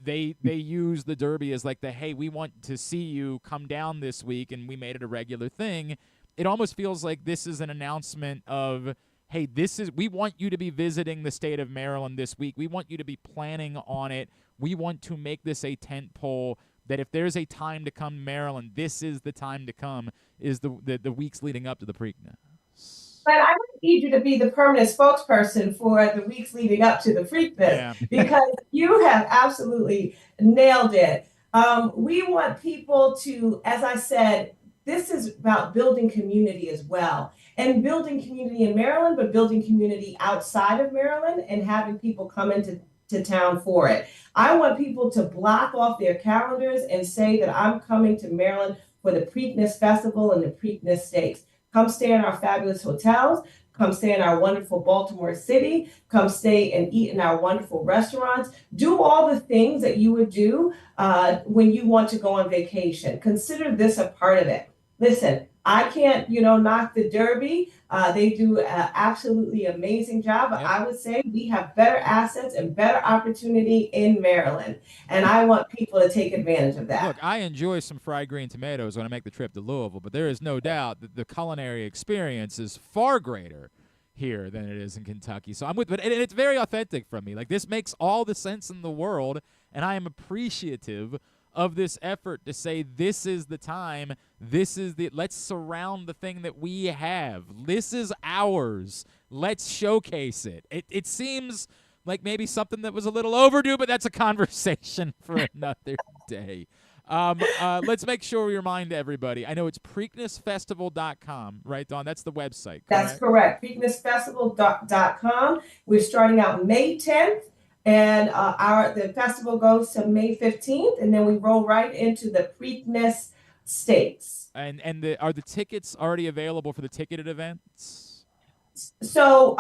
they use the Derby as like hey, we want to see you come down this week, and we made it a regular thing. It almost feels like this is an announcement of, hey, we want you to be visiting the state of Maryland this week. We want you to be planning on it. We want to make this a tent pole, that if there's a time to come to Maryland, this is the time to come, is the weeks leading up to the Preakness. But I would need you to be the permanent spokesperson for the weeks leading up to the Preakness, because you have absolutely nailed it. We want people to, as I said, this is about building community as well, and building community in Maryland, but building community outside of Maryland and having people come into town for it. I want people to block off their calendars and say that I'm coming to Maryland for the Preakness Festival and the Preakness Stakes. Come stay in our fabulous hotels. Come stay in our wonderful Baltimore City. Come stay and eat in our wonderful restaurants. Do all the things that you would do when you want to go on vacation. Consider this a part of it. Listen, I can't, knock the Derby. They do an absolutely amazing job. But I would say we have better assets and better opportunity in Maryland. And I want people to take advantage of that. Look, I enjoy some fried green tomatoes when I make the trip to Louisville, but there is no doubt that the culinary experience is far greater here than it is in Kentucky. So I'm with, and it's very authentic from me. Like, this makes all the sense in the world, and I am appreciative of this effort to say this is the time, let's surround the thing that we have. This is ours. Let's showcase it. It seems like maybe something that was a little overdue, but that's a conversation for another day. Let's make sure we remind everybody. I know it's PreaknessFestival.com, right, Dawn? That's the website, correct? That's correct, PreaknessFestival.com. We're starting out May 10th. And the festival goes to May 15th, and then we roll right into the Preakness states. And are the tickets already available for the ticketed events? So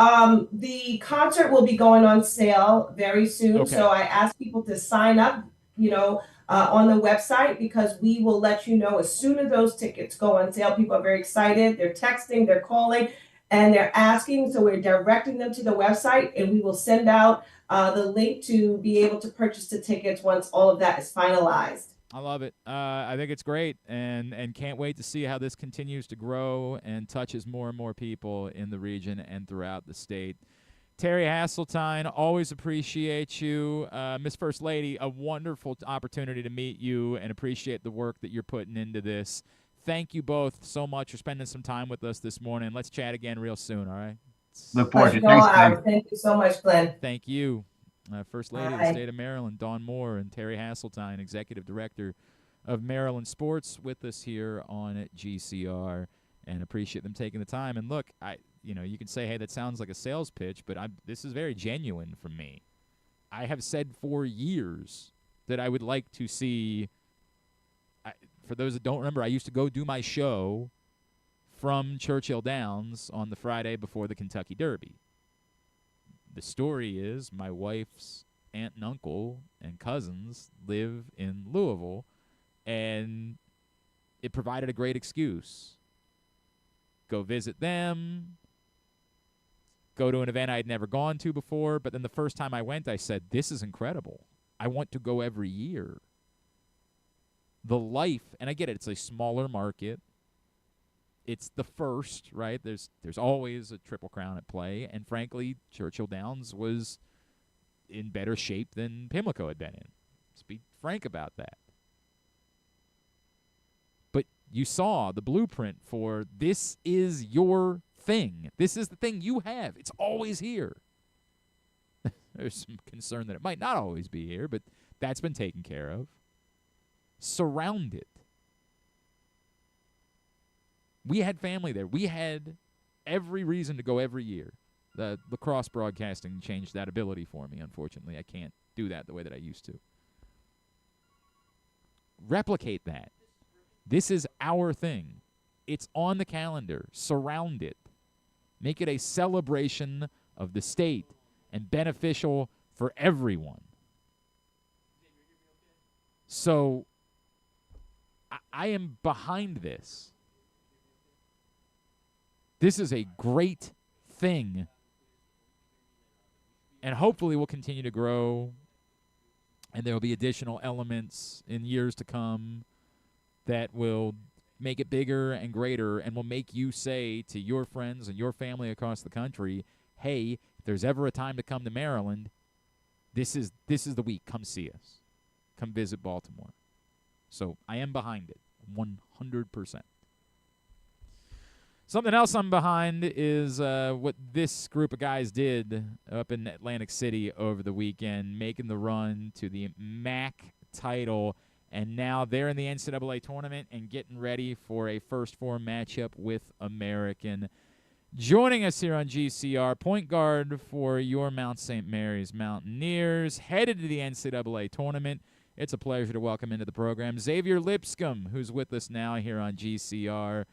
the concert will be going on sale very soon. Okay. So I ask people to sign up, on the website, because we will let you know as soon as those tickets go on sale. People are very excited. They're texting, they're calling, and they're asking. So we're directing them to the website, and we will send out the link to be able to purchase the tickets once all of that is finalized. I love it. I think it's great, and can't wait to see how this continues to grow and touches more and more people in the region and throughout the state. Terry Hasseltine, always appreciate you. Miss First Lady, a wonderful opportunity to meet you and appreciate the work that you're putting into this. Thank you both so much for spending some time with us this morning. Let's chat again real soon, all right? Look forward to it. Thanks, Glenn. Thank you so much, Glenn. Thank you. First Lady of the State of Maryland, Dawn Moore, and Terry Hasseltine, Executive Director of Maryland Sports, with us here on GCR, and appreciate them taking the time. And look, you can say, hey, that sounds like a sales pitch, but this is very genuine from me. I have said for years that I would like to see, for those that don't remember, I used to go do my show from Churchill Downs on the Friday before the Kentucky Derby. The story is my wife's aunt and uncle and cousins live in Louisville, and it provided a great excuse. Go visit them, go to an event I had never gone to before, but then the first time I went, I said, this is incredible. I want to go every year. The life, and I get it, it's a smaller market. It's the first, right? There's always a Triple Crown at play, and frankly, Churchill Downs was in better shape than Pimlico had been in. Let's be frank about that. But you saw the blueprint for this is your thing. This is the thing you have. It's always here. There's some concern that it might not always be here, but that's been taken care of. Surround it. We had family there. We had every reason to go every year. The lacrosse broadcasting changed that ability for me, unfortunately. I can't do that the way that I used to. Replicate that. This is our thing. It's on the calendar. Surround it. Make it a celebration of the state and beneficial for everyone. So I am behind this. This is a great thing, and hopefully will continue to grow, and there will be additional elements in years to come that will make it bigger and greater and will make you say to your friends and your family across the country, hey, if there's ever a time to come to Maryland, this is the week. Come see us. Come visit Baltimore. So I am behind it, 100%. Something else I'm behind is what this group of guys did up in Atlantic City over the weekend, making the run to the MAC title, and now they're in the NCAA Tournament and getting ready for a first four matchup with American. Joining us here on GCR, point guard for your Mount St. Mary's Mountaineers, headed to the NCAA Tournament. It's a pleasure to welcome into the program Xavier Lipscomb, who's with us now here on GCR.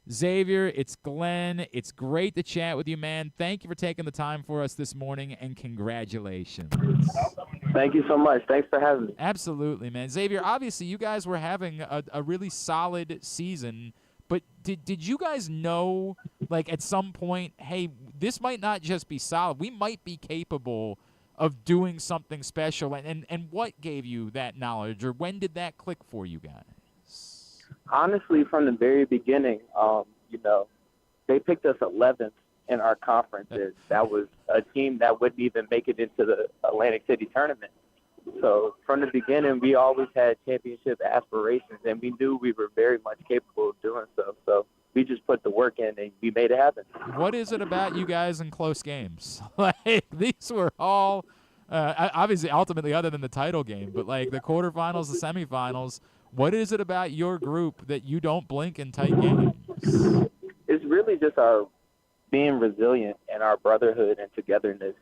Xavier, it's Glenn. It's great to chat with you, man. Thank you for taking the time for us this morning, and congratulations. Thank you so much. Thanks for having me. Absolutely, man. Xavier, obviously you guys were having a really solid season, but did you guys know, like, at some point, hey, this might not just be solid. We might be capable of doing something special, and what gave you that knowledge, or when did that click for you guys? Honestly, from the very beginning, they picked us 11th in our conferences. That was a team that wouldn't even make it into the Atlantic City tournament. So from the beginning, we always had championship aspirations, and we knew we were very much capable of doing so. So we just put the work in, and we made it happen. What is it about you guys in close games? Like, these were all obviously, ultimately, other than the title game, but like the quarterfinals, the semifinals. What is it about your group that you don't blink in tight games? It's really just our being resilient and our brotherhood and togetherness.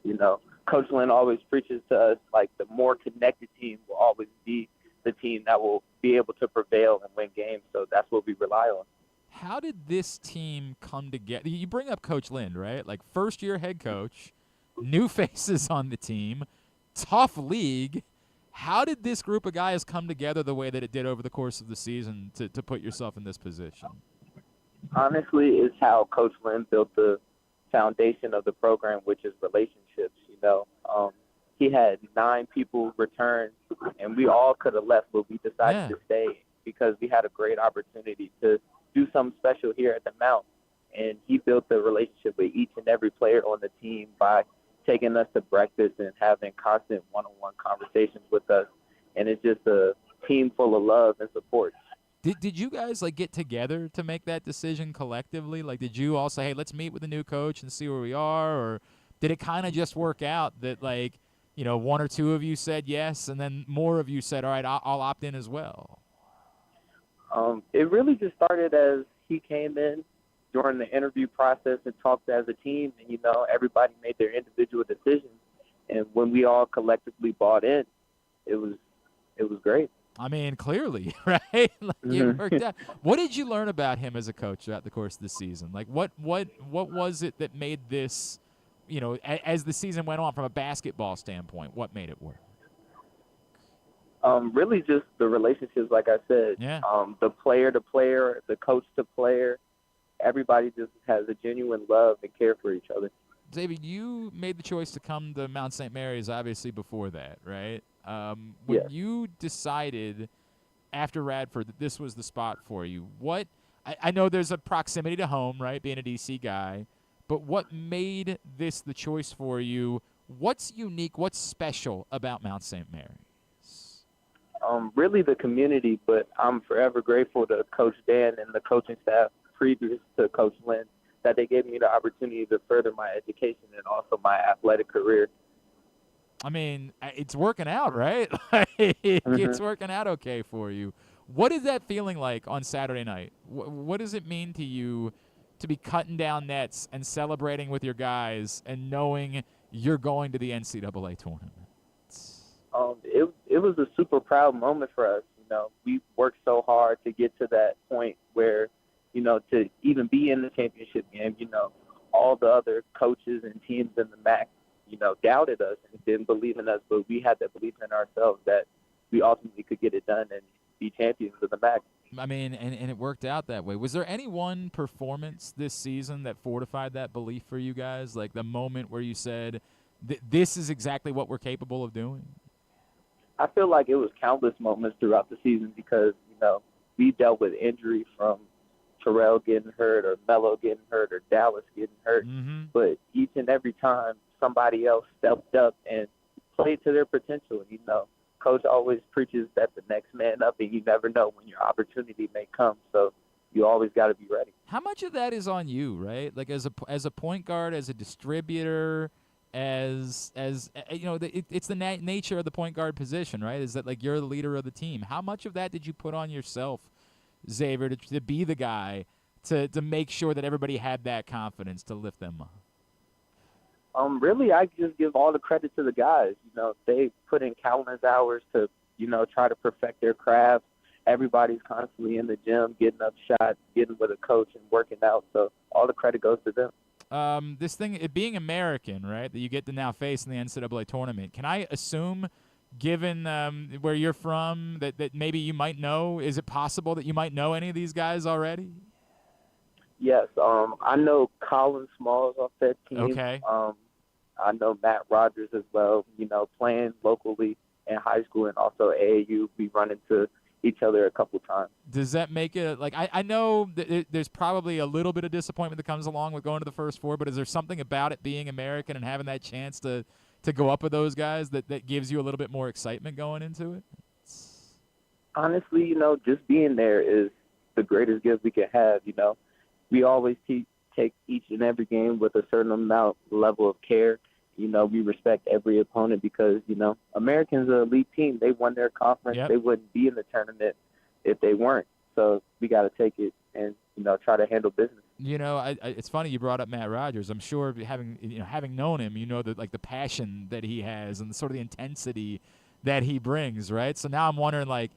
Coach Lynn always preaches to us, like, the more connected team will always be the team that will be able to prevail and win games. So that's what we rely on. How did this team come together? You bring up Coach Lind, right? Like, first-year head coach, new faces on the team, tough league. How did this group of guys come together the way that it did over the course of the season to put yourself in this position? Honestly, it's how Coach Lind built the foundation of the program, which is relationships. He had 9 people return, and we all could have left, but we decided to stay because we had a great opportunity to do something special here at the Mount. And he built the relationship with each and every player on the team by taking us to breakfast and having constant one-on-one conversations with us. And it's just a team full of love and support. Did you guys get together to make that decision collectively? Like, did you all say, hey, let's meet with the new coach and see where we are? Or did it kind of just work out that, 1 or 2 of you said yes, and then more of you said, all right, I'll opt in as well? It really just started as he came in during the interview process and talked as a team, and, everybody made their individual decisions. And when we all collectively bought in, it was great. I mean, clearly, right? It worked out. What did you learn about him as a coach throughout the course of the season? What was it that made this, as the season went on from a basketball standpoint, what made it work? Really just the relationships, like I said. Yeah. The player to player, the coach to player, everybody just has a genuine love and care for each other. David, you made the choice to come to Mount St. Mary's obviously before that, right? When you decided after Radford that this was the spot for you, I know there's a proximity to home, right, being a DC guy, but what made this the choice for you? What's unique, what's special about Mount St. Mary's? Really the community, but I'm forever grateful to Coach Dan and the coaching staff previous to Coach Lind that they gave me the opportunity to further my education and also my athletic career. I mean, it's working out, right? It's working out okay for you. What is that feeling like on Saturday night? What does it mean to you to be cutting down nets and celebrating with your guys and knowing you're going to the NCAA tournament? It was a super proud moment for us. We worked so hard to get to that point where, to even be in the championship game, all the other coaches and teams in the MAC, doubted us and didn't believe in us, but we had to believe in ourselves that we ultimately could get it done and be champions of the MAC. I mean, and it worked out that way. Was there any one performance this season that fortified that belief for you guys? Like the moment where you said, this is exactly what we're capable of doing? I feel like it was countless moments throughout the season because, we dealt with injury from Terrell getting hurt or Melo getting hurt or Dallas getting hurt. Mm-hmm. But each and every time somebody else stepped up and played to their potential. Coach always preaches that the next man up, and you never know when your opportunity may come. So you always got to be ready. How much of that is on you, right? Like as a point guard, as a distributor, it's the nature of the point guard position, right? Is that you're the leader of the team? How much of that did you put on yourself, Xavier, to be the guy to make sure that everybody had that confidence to lift them up? Really, I just give all the credit to the guys. They put in countless hours to, try to perfect their craft. Everybody's constantly in the gym, getting up shots, getting with a coach and working out. So all the credit goes to them. This thing, it being American, right, that you get to now face in the NCAA tournament, can I assume, given where you're from, that maybe you might know, is it possible that you might know any of these guys already? Yes. I know Colin Smalls off that team. Okay. I know Matt Rogers as well, playing locally in high school and also AAU. We run into each other a couple times. Does that make it I know that there's probably a little bit of disappointment that comes along with going to the first four, but is there something about it being American and having that chance to go up with those guys that gives you a little bit more excitement going into it? Honestly, just being there is the greatest gift we can have. We always take each and every game with a certain level of care. We respect every opponent because, Americans are an elite team. They won their conference. Yep. They wouldn't be in the tournament if they weren't. So we got to take it and, try to handle business. It's funny you brought up Matt Rogers. I'm sure having known him, the passion that he has and sort of the intensity that he brings, right? So now I'm wondering, like,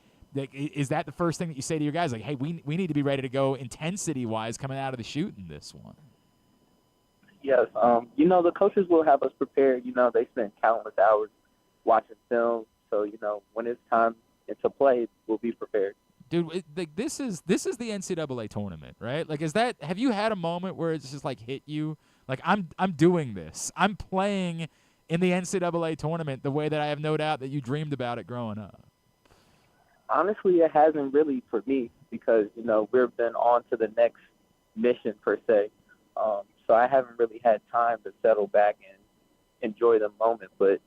is that the first thing that you say to your guys? Like, hey, we need to be ready to go intensity-wise coming out of the chute in this one. Yes. The coaches will have us prepared. They spend countless hours watching film. So, when it's time to play, we'll be prepared. Dude, this is the NCAA tournament, right? Like, have you had a moment where it's just like hit you? Like, I'm doing this. I'm playing in the NCAA tournament the way that I have no doubt that you dreamed about it growing up. Honestly, it hasn't really for me because, we've been on to the next mission per se. So I haven't really had time to settle back and enjoy the moment. But,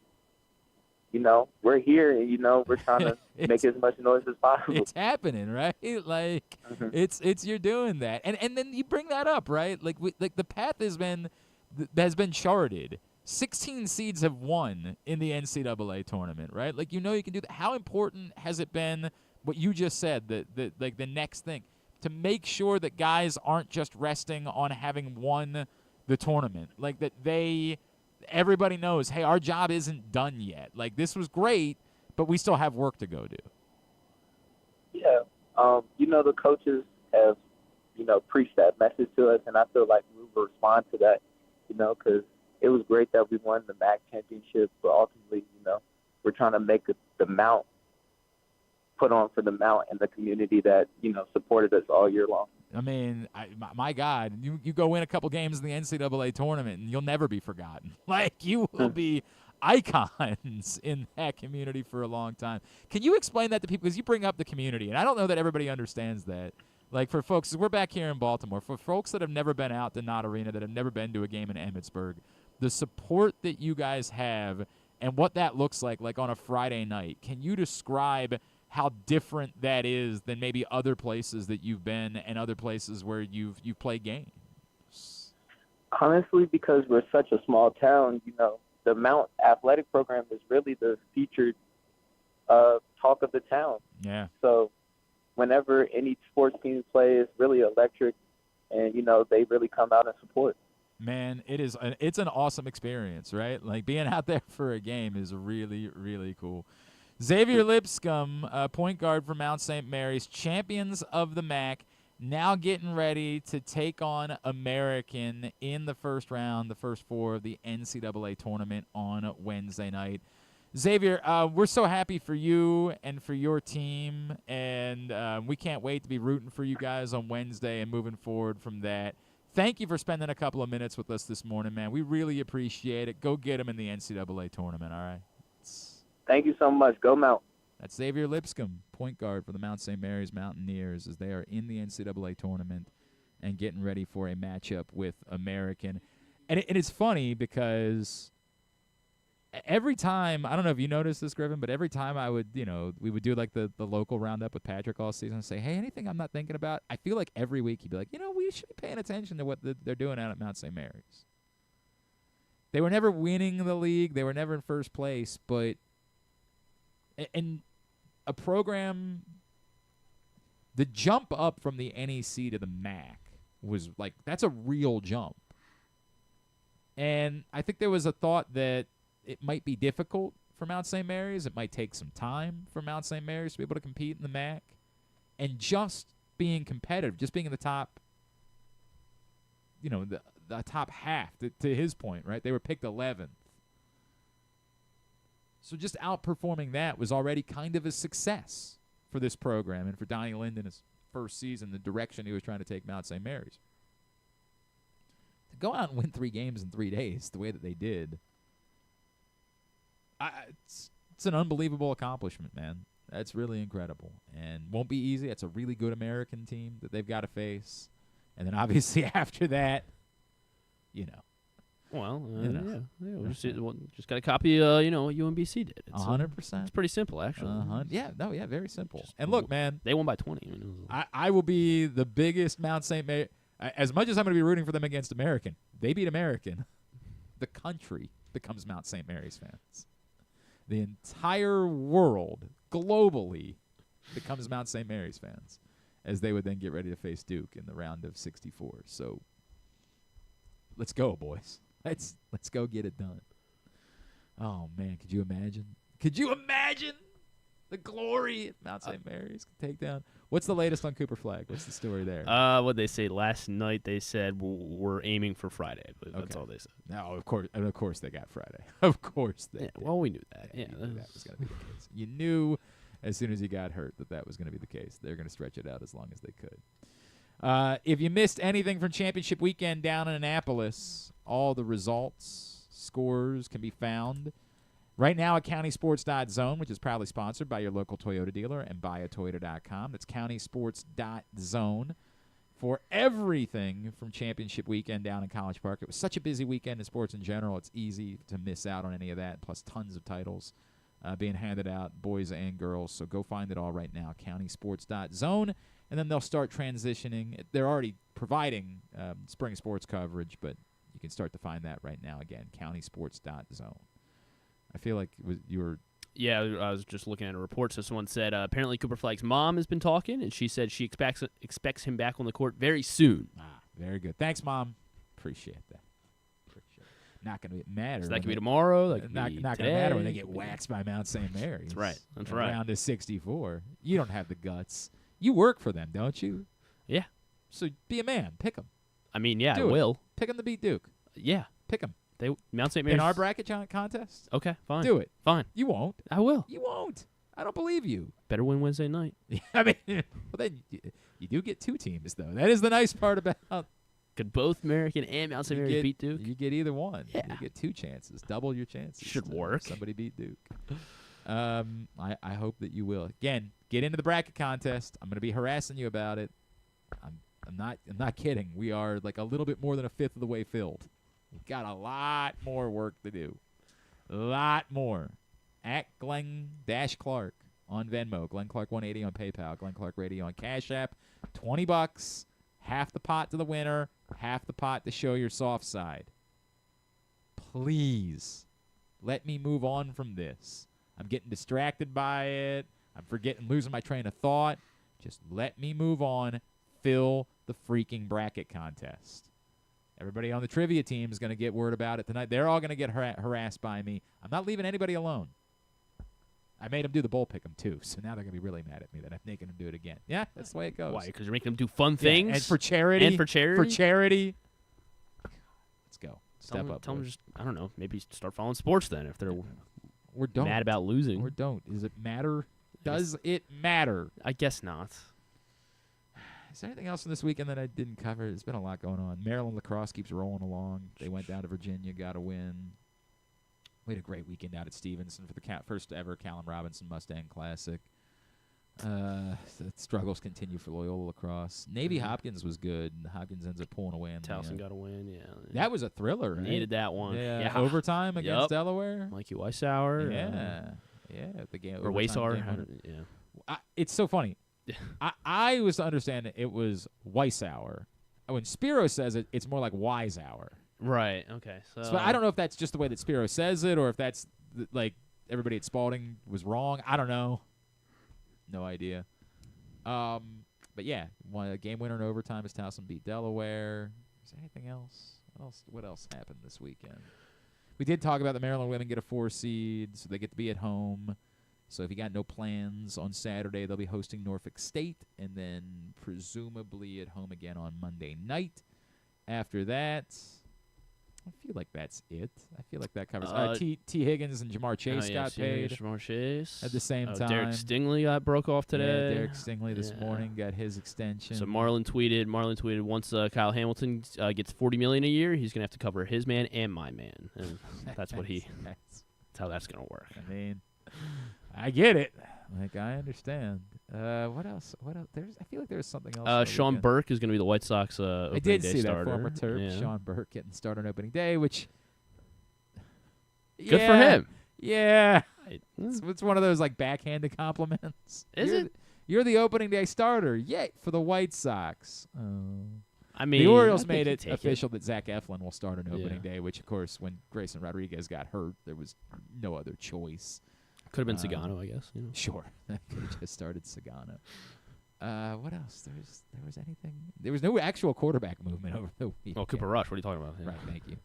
we're here and, we're trying to make as much noise as possible. It's happening, right? Like, it's you're doing that. And then you bring that up, right? Like, the path has been charted. 16 seeds have won in the NCAA tournament, right? Like, you can do that. How important has it been, what you just said, like the next thing, to make sure that guys aren't just resting on having won the tournament? Like, that everybody knows, hey, our job isn't done yet. Like, this was great, but we still have work to go do. Yeah. The coaches have, preached that message to us, and I feel like we will respond to that, because it was great that we won the MAC championship, but ultimately, we're trying to make the Mount put on for the Mount and the community that, supported us all year long. I mean, my God, you go win a couple games in the NCAA tournament, and you'll never be forgotten. Like, you will be icons in that community for a long time. Can you explain that to people? Because you bring up the community, and I don't know that everybody understands that. Like, for folks, we're back here in Baltimore, for folks that have never been out to Knott Arena, that have never been to a game in Emmitsburg, the support that you guys have and what that looks like on a Friday night, can you describe how different that is than maybe other places that you've been and other places where you've played games? Honestly, because we're such a small town, the Mount athletic program is really the featured talk of the town. Yeah. So whenever any sports team plays, it's really electric, and, they really come out and support. Man, it's an awesome experience, right? Like, being out there for a game is really, really cool. Xavier Lipscomb, point guard for Mount St. Mary's, champions of the MAC, now getting ready to take on American in the first round, the first four of the NCAA tournament on Wednesday night. Xavier, we're so happy for you and for your team, and we can't wait to be rooting for you guys on Wednesday and moving forward from that. Thank you for spending a couple of minutes with us this morning, man. We really appreciate it. Go get them in the NCAA tournament, all right? Thank you so much. Go Mount. That's Xavier Lipscomb, point guard for the Mount St. Mary's Mountaineers, as they are in the NCAA tournament and getting ready for a matchup with American. And it's funny because every time, I don't know if you noticed this, Griffin, but every time I would, we would do like the local roundup with Patrick all season and say, hey, anything I'm not thinking about? I feel like every week he'd be like, we should be paying attention to what they're doing out at Mount St. Mary's. They were never winning the league. They were never in first place, but in a program, the jump up from the NEC to the MAC was like, that's a real jump. And I think there was a thought that it might be difficult for Mount St. Mary's. It might take some time for Mount St. Mary's to be able to compete in the MAC. And just being competitive, just being in the top, the top half, to his point, right? They were picked 11th. So just outperforming that was already kind of a success for this program and for Donnie Linden, his first season, the direction he was trying to take Mount St. Mary's. To go out and win 3 games in 3 days the way that they did, it's an unbelievable accomplishment, man. That's really incredible. And won't be easy. It's a really good American team that they've got to face. And then obviously after that, Well, yeah. Just got to copy, what UMBC did. It's 100%. It's pretty simple, actually. Yeah, very simple. And look, man, they won by 20. I will be the biggest Mount St. Mary. As much as I'm going to be rooting for them against American, they beat American. The country becomes Mount St. Mary's fans. The entire world, globally, becomes Mount St. Mary's fans, as they would then get ready to face Duke in the round of 64. So let's go, boys. Let's go get it done. Oh, man, could you imagine Could you imagine the glory Mount St. Mary's could take down? What's the latest on Cooper Flag? What's the story there? What they say last night? They said we're aiming for Friday. I believe. That's all they said. No, of course they got Friday. Of course they. Did. Well, we knew that. Yeah, you knew that was going to be the case. You knew as soon as you got hurt that was going to be the case. They're going to stretch it out as long as they could. If you missed anything from championship weekend down in Annapolis, all the results, scores can be found right now at countysports.zone, which is proudly sponsored by your local Toyota dealer and buyatoyota.com. That's countysports.zone for everything from championship weekend down in College Park. It was such a busy weekend in sports in general. It's easy to miss out on any of that, plus tons of titles being handed out, boys and girls. So go find it all right now, countysports.zone. And then they'll start transitioning. They're already providing spring sports coverage, but you can start to find that right now. Again, countysports.zone. I feel like you were... Yeah, I was just looking at a report. So someone said apparently Cooper Flag's mom has been talking, and she said she expects him back on the court very soon. Very good. Thanks, Mom. Appreciate that. Not going to matter. So that could be tomorrow. That could not be going to matter when they get waxed by Mount St. Mary's. That's right. That's right. Round to 64. You don't have the guts. You work for them, don't you? Yeah. So be a man. Pick them. I mean, yeah, Do I it. will. Pick them to beat Duke. Yeah. Pick them. Mount St. Mary's. In our bracket contest? Okay, fine. Do it. Fine. You won't. I will. You won't. I don't believe you. Better win Wednesday night. I mean, well, then you do get two teams, though. That is the nice part about... Could both American and Mount St. Mary's beat Duke? You get either one. Yeah. You get two chances. Double your chances. Should work. Somebody beat Duke. I hope that you will. Again, get into the bracket contest. I'm going to be harassing you about it. I'm not kidding. We are like a little bit more than a fifth of the way filled. We've got a lot more work to do. A lot more. At Glenn-Clark on Venmo. Glenn Clark 180 on PayPal. Glenn Clark Radio on Cash App. $20. Half the pot to the winner. Half the pot to show your soft side. Please let me move on from this. I'm getting distracted by it. I'm losing my train of thought. Just let me move on. Fill the freaking bracket contest. Everybody on the trivia team is going to get word about it tonight. They're all going to get harassed by me. I'm not leaving anybody alone. I made them do the bowl pick'em too, so now they're going to be really mad at me that I'm making them do it again. Yeah, that's the way it goes. Why? Because you're making them do fun things? Yeah, and for charity. For charity. Let's go. Step up. Tell them just, I don't know, maybe start following sports then if they're don't. mad about losing. Or don't. Does it matter? Does it matter? I guess not. Is there anything else from this weekend that I didn't cover? There's been a lot going on. Maryland lacrosse keeps rolling along. They went down to Virginia, got a win. We had a great weekend out at Stevenson for the first ever Callum Robinson Mustang Classic. The struggles continue for Loyola lacrosse. Navy Hopkins was good. And Hopkins ends up pulling away. Towson got a win, yeah. That was a thriller, right? Needed that one. Yeah. Overtime against Delaware. Mikey Weissauer. Yeah. The game. Or Weissauer. Yeah. It's so funny. I was to understand that it was Weissauer. When Spiro says it, it's more like Weissauer. Right. Okay. So I don't know if that's just the way that Spiro says it, or if that's like everybody at Spalding was wrong. I don't know. No idea. But yeah, a game winner in overtime as Towson beat Delaware. Is there anything else? What else happened this weekend? We did talk about the Maryland women get a 4 seed, so they get to be at home. So if you got no plans on Saturday, they'll be hosting Norfolk State, and then presumably at home again on Monday night. After that, I feel like that's it. I feel like that covers. T. Higgins and Jamar Chase got paid. Jamar Chase at the same time. Derek Stingley broke off today. Yeah, Derek Stingley this morning got his extension. So Marlon tweeted once Kyle Hamilton gets $40 million a year, he's gonna have to cover his man and my man, and that's what that's how that's gonna work. I mean, I get it. Like, I understand. What else? I feel like there's something else. Sean Burke is going to be the White Sox opening I did day see starter. that former Terp, Sean Burke, getting started on opening day, which good for him. Yeah, it's one of those like backhanded compliments. Is it? You're the opening day starter. Yay for the White Sox. I mean, the Orioles made it official that Zach Eflin will start on opening day, which of course, when Grayson Rodriguez got hurt, there was no other choice. Could have been Sagano, I guess. You know. Sure. Could have just started Sagano. What else? There was anything. There was no actual quarterback movement over the weekend. Oh, Cooper Rush. What are you talking about? Yeah. Right, thank you.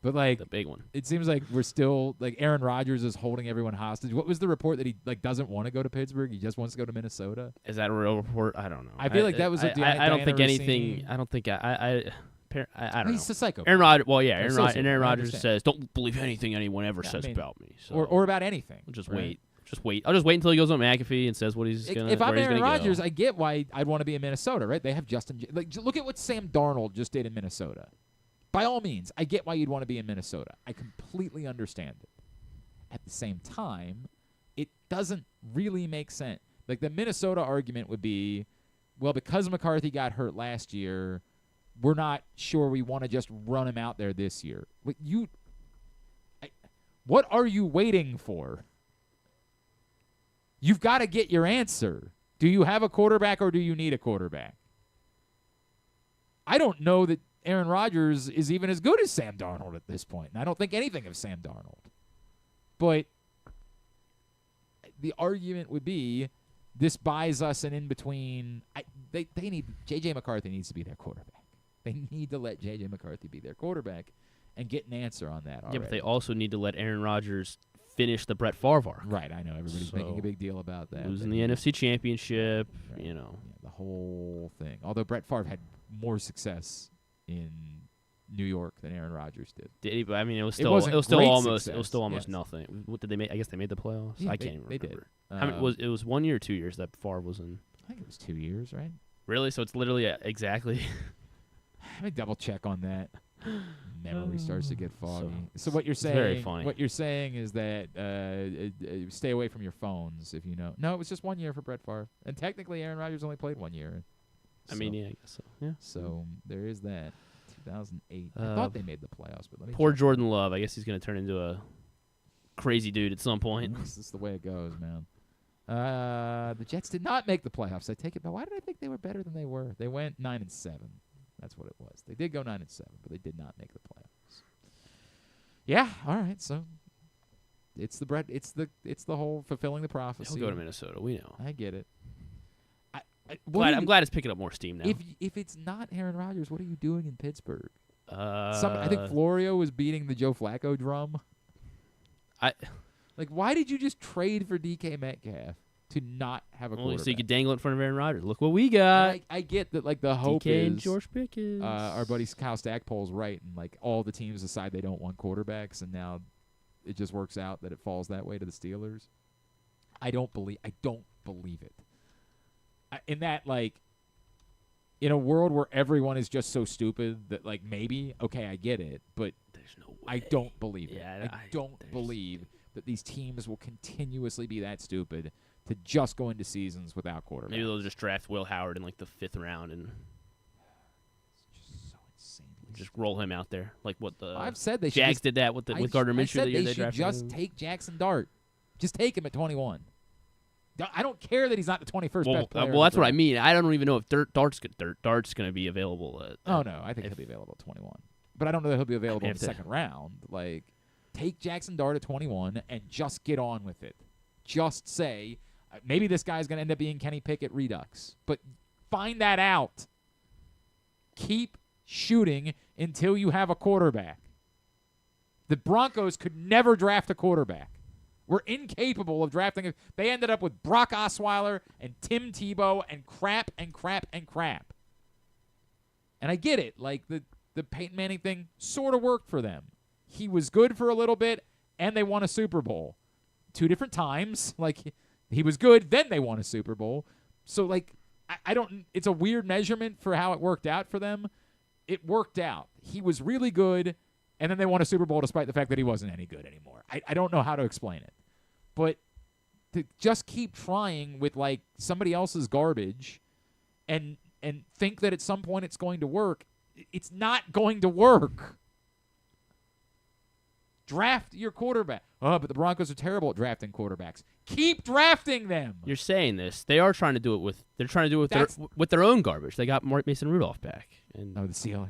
But like the big one. It seems like we're still like Aaron Rodgers is holding everyone hostage. What was the report that he like doesn't want to go to Pittsburgh? He just wants to go to Minnesota. Is that a real report? I don't know. I feel like that was. I don't think anything. I don't think I don't know. He's a psychopath. Aaron Rodgers. Well, yeah. Aaron Rodgers Rodgers says, "Don't believe anything anyone ever says about me." So. Or about anything. Just wait. Just wait. I'll just wait until he goes on McAfee and says what he's going to. If I'm Aaron Rodgers, I get why I'd want to be in Minnesota, right? They have Justin. Like, look at what Sam Darnold just did in Minnesota. By all means, I get why you'd want to be in Minnesota. I completely understand it. At the same time, it doesn't really make sense. Like the Minnesota argument would be, well, because McCarthy got hurt last year, we're not sure we want to just run him out there this year. Like what are you waiting for? You've got to get your answer. Do you have a quarterback or do you need a quarterback? I don't know that Aaron Rodgers is even as good as Sam Darnold at this point, and I don't think anything of Sam Darnold. But the argument would be this buys us an in-between. They need J.J. McCarthy needs to be their quarterback. They need to let J.J. McCarthy be their quarterback and get an answer on that already. Yeah, but they also need to let Aaron Rodgers finish the Brett Favre arc. Right, I know. Everybody's making a big deal about that. Losing the NFC Championship, right. you know. Yeah, the whole thing. Although Brett Favre had more success in New York than Aaron Rodgers did. Did he? But I mean, it was still almost yes. nothing. What did they make? I guess they made the playoffs. Yeah, I can't even remember. They did. How many, it was 1 year or 2 years that Favre was in? I think it was 2 years, right? Really? So it's literally exactly. Let me double check on that. Memory starts to get foggy. So what you're it's saying? very funny. What you're saying is that stay away from your phones if you know. No, it was just 1 year for Brett Favre, and technically Aaron Rodgers only played 1 year. I mean, yeah, I guess so. Yeah. So there is that. 2008. I thought they made the playoffs, but let me. Poor check. Jordan Love. I guess he's going to turn into a crazy dude at some point. This is the way it goes, man. The Jets did not make the playoffs. I take it. But why did I think they were better than they were? They went 9-7. That's what it was. They did go 9-7, but they did not make the playoffs. Yeah. All right. So it's the Brett. It's the whole fulfilling the prophecy. He'll go to Minnesota. We know. I get it. I'm glad it's picking up more steam now. If it's not Aaron Rodgers, what are you doing in Pittsburgh? I think Florio was beating the Joe Flacco drum. Why did you just trade for DK Metcalf to not have a quarterback? So you could dangle it in front of Aaron Rodgers. Look what we got. I get that. Like the hope DK is and George Pickens. Our buddy Kyle Stackpole's right, and like all the teams decide they don't want quarterbacks, and now it just works out that it falls that way to the Steelers. I don't believe it. In that, like, in a world where everyone is just so stupid that, like, maybe, okay, I get it, but there's no way. I don't believe it. Yeah, I don't believe that these teams will continuously be that stupid to just go into seasons without quarterbacks. Maybe they'll just draft Will Howard in, like, the 5th round and it's just so insane. Just roll him out there. Like what the I've said they Jags should did that with Gardner Minshew the year they drafted just him. take Jackson Dart. Just take him at 21. I don't care that he's not the 21st best player. Well, that's what I mean. I don't even know if Dart's going to be available. Oh, no. I think he'll be available at 21. But I don't know that he'll be available in the second round. Like, take Jackson Dart at 21 and just get on with it. Just say, maybe this guy's going to end up being Kenny Pickett Redux. But find that out. Keep shooting until you have a quarterback. The Broncos could never draft a quarterback. We're incapable of drafting. They ended up with Brock Osweiler and Tim Tebow and crap and crap and crap. And I get it. Like, the Peyton Manning thing sort of worked for them. He was good for a little bit, and they won a Super Bowl. 2 different times. Like, he was good, then they won a Super Bowl. So, like, I don't – it's a weird measurement for how it worked out for them. It worked out. He was really good, and then they won a Super Bowl despite the fact that he wasn't any good anymore. I don't know how to explain it. But to just keep trying with, like, somebody else's garbage and think that at some point it's going to work, it's not going to work. Draft your quarterback. Oh, but the Broncos are terrible at drafting quarterbacks. Keep drafting them. You're saying this. They are trying to do it with – they're trying to do it with their own garbage. They got Mason Rudolph back. And the Steelers.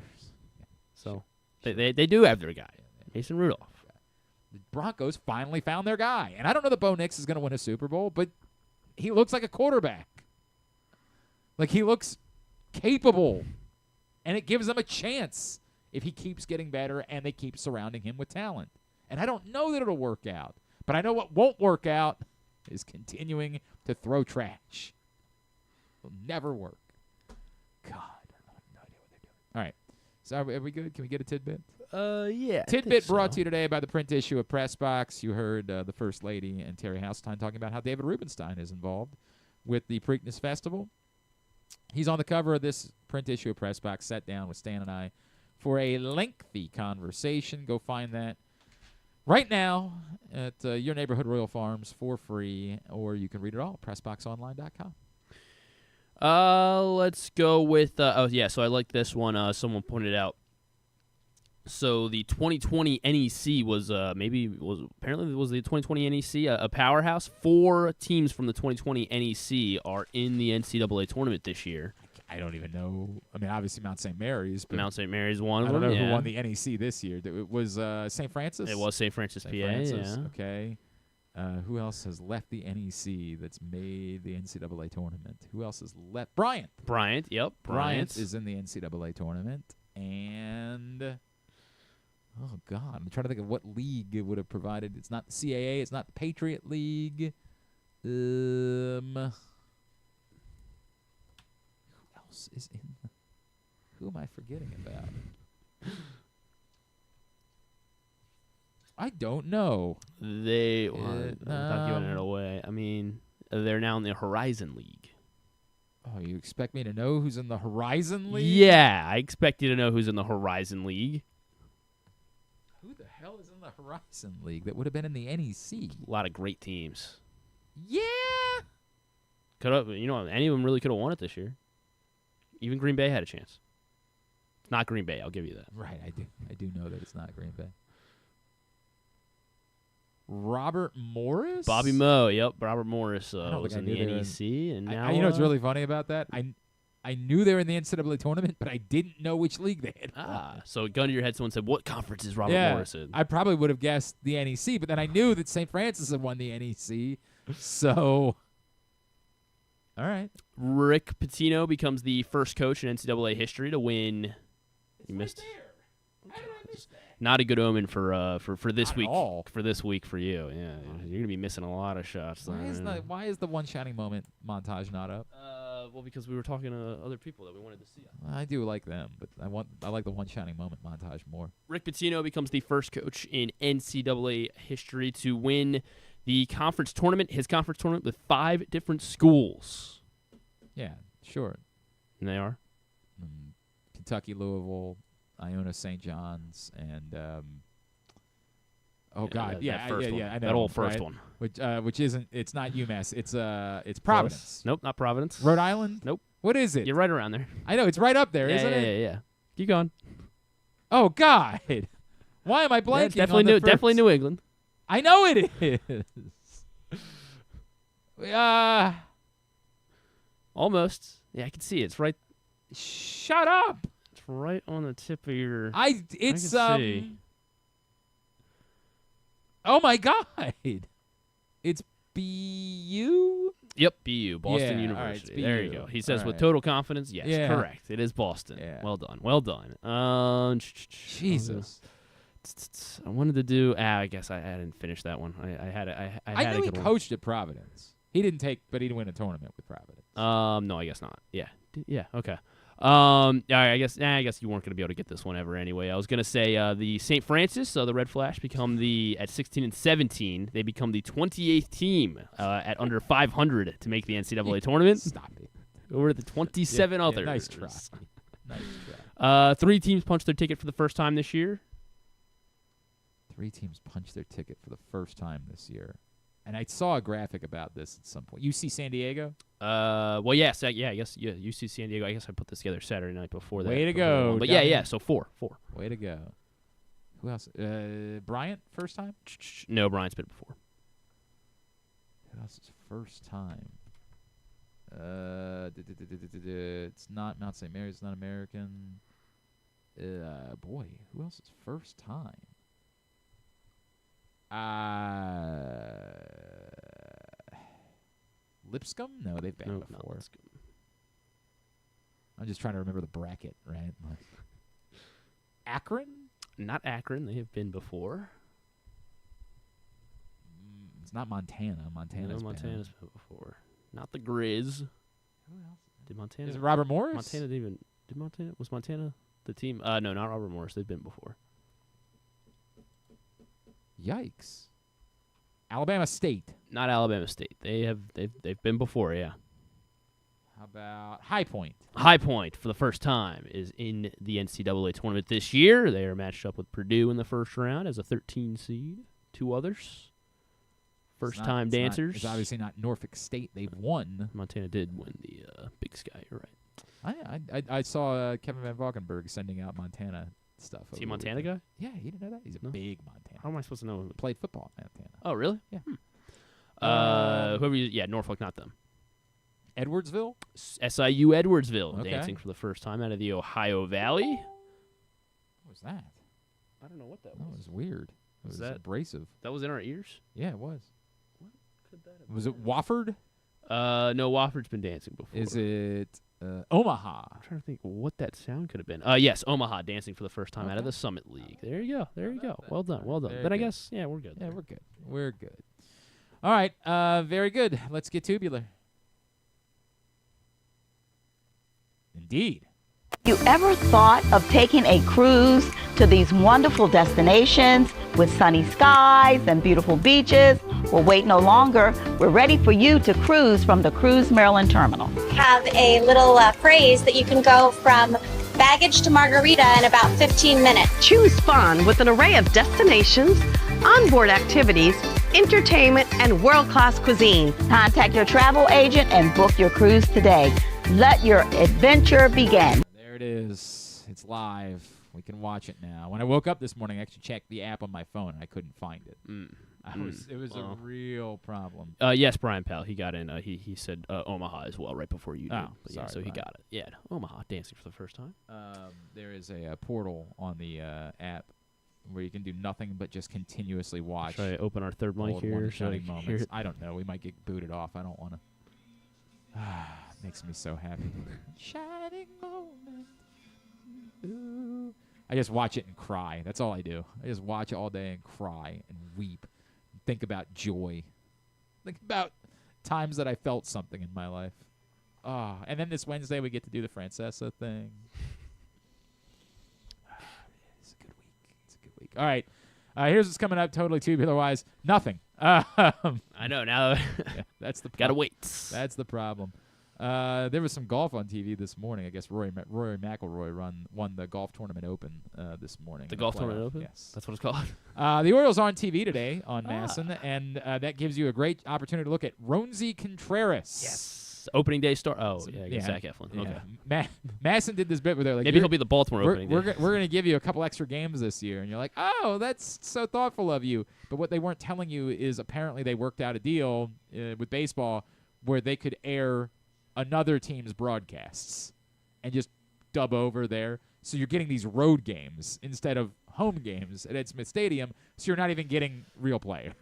So they do have their guy, Mason Rudolph. The Broncos finally found their guy. And I don't know that Bo Nix is going to win a Super Bowl, but he looks like a quarterback. Like, he looks capable. And it gives them a chance. if he keeps getting better and they keep surrounding him with talent. And I don't know that it'll work out. But I know what won't work out is continuing to throw trash. It'll never work. God, I have no idea what they're doing. All right. So are we good? Can we get a tidbit? Yeah. Tidbit brought to you today by the print issue of Press Box. You heard the First Lady and Terry Hasseltine talking about how David Rubenstein is involved with the Preakness Festival. He's on the cover of this print issue of Press Box, sat down with Stan and I for a lengthy conversation. Go find that right now at your neighborhood Royal Farms for free, or you can read it all at PressBoxOnline.com. Let's go with so I like this one. Someone pointed out. So the 2020 NEC was apparently the 2020 NEC a powerhouse. 4 teams from the 2020 NEC are in the NCAA tournament this year. I don't even know. I mean, obviously Mount St. Mary's. But Mount St. Mary's one of them. them. I don't know who won the NEC this year. It was St. Francis? It was St. Francis, PA, yeah. Okay. Who else has left the NEC that's made the NCAA tournament? Who else has left? Bryant. Yep. Bryant is in the NCAA tournament. And, oh, God, I'm trying to think of what league it would have provided. It's not the CAA. It's not the Patriot League. Who else is in the... Who am I forgetting about? I don't know. Without giving it away, I mean, they're now in the Horizon League. Oh, you expect me to know who's in the Horizon League? Yeah, I expect you to know who's in the Horizon League. Who the hell is in the Horizon League that would have been in the NEC? A lot of great teams. Yeah. Could have, any of them really could have won it this year. Even Green Bay had a chance. It's not Green Bay, I'll give you that. Right, I do know that it's not Green Bay. Robert Morris? Bobby Moe, yep. Robert Morris was in the NEC. And now, you know what's really funny about that? I knew they were in the NCAA tournament, but I didn't know which league they had. So gun to your head, someone said, what conference is Robert Morris in? I probably would have guessed the NEC, but then I knew that St. Francis had won the NEC. So, all right. Rick Pitino becomes the first coach in NCAA history to win. You missed. How did I miss that? Not a good omen for this Not week. at all. For this week for you, yeah, you're gonna be missing a lot of shots. Why is the one shining moment montage not up? Well, because we were talking to other people that we wanted to see. I do like them, but I like the one shining moment montage more. Rick Pitino becomes the first coach in NCAA history to win the conference tournament. His conference tournament with 5 different schools. Yeah, sure. And they are Kentucky, Louisville, Iona, St. John's, and I know that that old first one, which isn't. It's not UMass. It's Providence. Nope, not Providence. Rhode Island. Nope. What is it? You're right around there. I know it's right up there, isn't it? Yeah. Keep going. Oh God, why am I blanking? Definitely New England. I know it is. Almost. Yeah, I can see it. It's right. Shut up. It's right on the tip of your. It's see. Oh my God! It's BU. Yep, BU, Boston Yeah, University. all right, there you BU. go. He says All with right. total confidence, yes, Yeah. correct. It is Boston. Yeah. Well done. Jesus. I wanted to do. I guess I didn't finish that one. I had I knew a he good one. coached at Providence. He didn't didn't win a tournament with Providence. No, I guess not. Yeah. Okay. All right, I guess you weren't going to be able to get this one ever anyway. I was going to say the St. Francis, the Red Flash, at 16 and 17, they become the 28th team at under 500 to make the NCAA tournament. Stop it. Over the 27 others. Nice try. Nice try. 3 teams punched their ticket for the first time this year. 3 teams punched their ticket for the first time this year. And I saw a graphic about this at some point. UC San Diego? Well, yes, I guess UC San Diego. I guess I put this together Saturday night before that. Way to go. But yeah, so 4. Way to go. Who else? Bryant, first time? No, Bryant's been before. Who else is first time? It's not Mount St. Mary's. It's not American. Boy, who else is first time? Lipscomb? No, they've been before. I'm just trying to remember the bracket, right? Akron? Not Akron. They have been before. It's not Montana. Montana's been before. Not the Grizz. Who else? Did Montana? Is it Robert Morris? Was Montana the team? No, not Robert Morris. They've been before. Yikes. Alabama State. Not Alabama State. They've been before, yeah. How about High Point? High Point, for the first time, is in the NCAA tournament this year. They are matched up with Purdue in the first round as a 13 seed. 2 others. First-time dancers. It's obviously not Norfolk State. They've won. Montana did win the Big Sky. You're right. I saw Kevin Van Valkenburg sending out Montana stuff. Is he a Montana guy? Yeah, you didn't know that? He's a big Montana. How am I supposed to know him? Played football in Montana. Oh, really? Yeah. Norfolk, not them. Edwardsville? SIU Edwardsville, Okay. dancing for the first time out of the Ohio Valley. What was that? I don't know what that That was weird. It was that abrasive. That was in our ears? Yeah, it was. What could that have Was it Wofford? No, Wofford's been dancing before. Is it Omaha? I'm trying to think what that sound could have been. Yes, Omaha dancing for the first time out of the Summit League. There you go. There you go. Well done. Well done. Very Then I good. guess, yeah, we're good. Yeah, we're good. We're good. All right. Very good. Let's get tubular. Indeed. You ever thought of taking a cruise to these wonderful destinations with sunny skies and beautiful beaches? Well, wait no longer. We're ready for you to cruise from the Cruise Maryland Terminal. Have a little phrase that you can go from baggage to margarita in about 15 minutes. Choose fun with an array of destinations, onboard activities, entertainment, and world-class cuisine. Contact your travel agent and book your cruise today. Let your adventure begin. There it is. It's live. We can watch it now. When I woke up this morning, I actually checked the app on my phone, and I couldn't find it. It was a real problem. Yes, Brian Powell, he got in. He said Omaha as well right before you did. Oh, But sorry, so he Brian. got it. Yeah, Omaha dancing for the first time. There is a portal on the app where you can do nothing but just continuously watch. Should I open our third mic all here? one Should I shining hear moments. it? I don't know. We might get booted off. I don't want to. Makes me so happy. Shining moment. Ooh. I just watch it and cry. That's all I do. I just watch all day and cry and weep. And think about joy. Think about times that I felt something in my life. And then this Wednesday we get to do the Francesa thing. It's a good week. It's a good week. All right. Here's what's coming up totally tubular-wise. Nothing. I know. Now yeah, that's the gotta problem. wait. That's the problem. There was some golf on TV this morning. I guess Rory McIlroy won the Golf Tournament Open this morning. The Golf Tournament Open? Yes. That's what it's called? The Orioles are on TV today on MASN, and that gives you a great opportunity to look at Roansy Contreras. Yes. Opening day start. Oh, yeah, I guess Zach Eflin. Yeah. Okay. MASN did this bit where they're like, maybe he'll be the Baltimore opening we're day. we're going to give you a couple extra games this year. And you're like, oh, that's so thoughtful of you. But what they weren't telling you is apparently they worked out a deal with baseball where they could air another team's broadcasts and just dub over there. So you're getting these road games instead of home games at Ed Smith Stadium, so you're not even getting real players.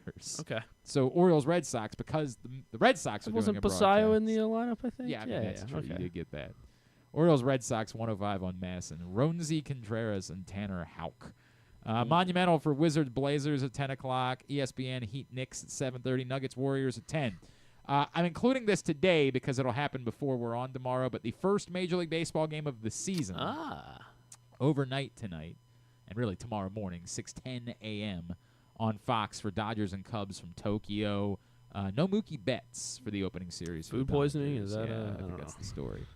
Okay. So Orioles Red Sox, because the Red Sox are doing Wasn't a Basayo broadcast. in the lineup, I think? Yeah, I mean, that's true. Okay. You did get that. Orioles Red Sox 105 on MASN. Roansy Contreras and Tanner Houck. Monumental for Wizards Blazers at 10 o'clock. ESPN Heat Knicks at 7:30. Nuggets Warriors at 10. I'm including this today because it'll happen before we're on tomorrow, but the first Major League Baseball game of the season overnight tonight, and really tomorrow morning, 6:10 a.m. on Fox for Dodgers and Cubs from Tokyo. No Mookie Betts for the opening series. for Food the poisoning? Dodgers. Is that I I think don't that's know. the story.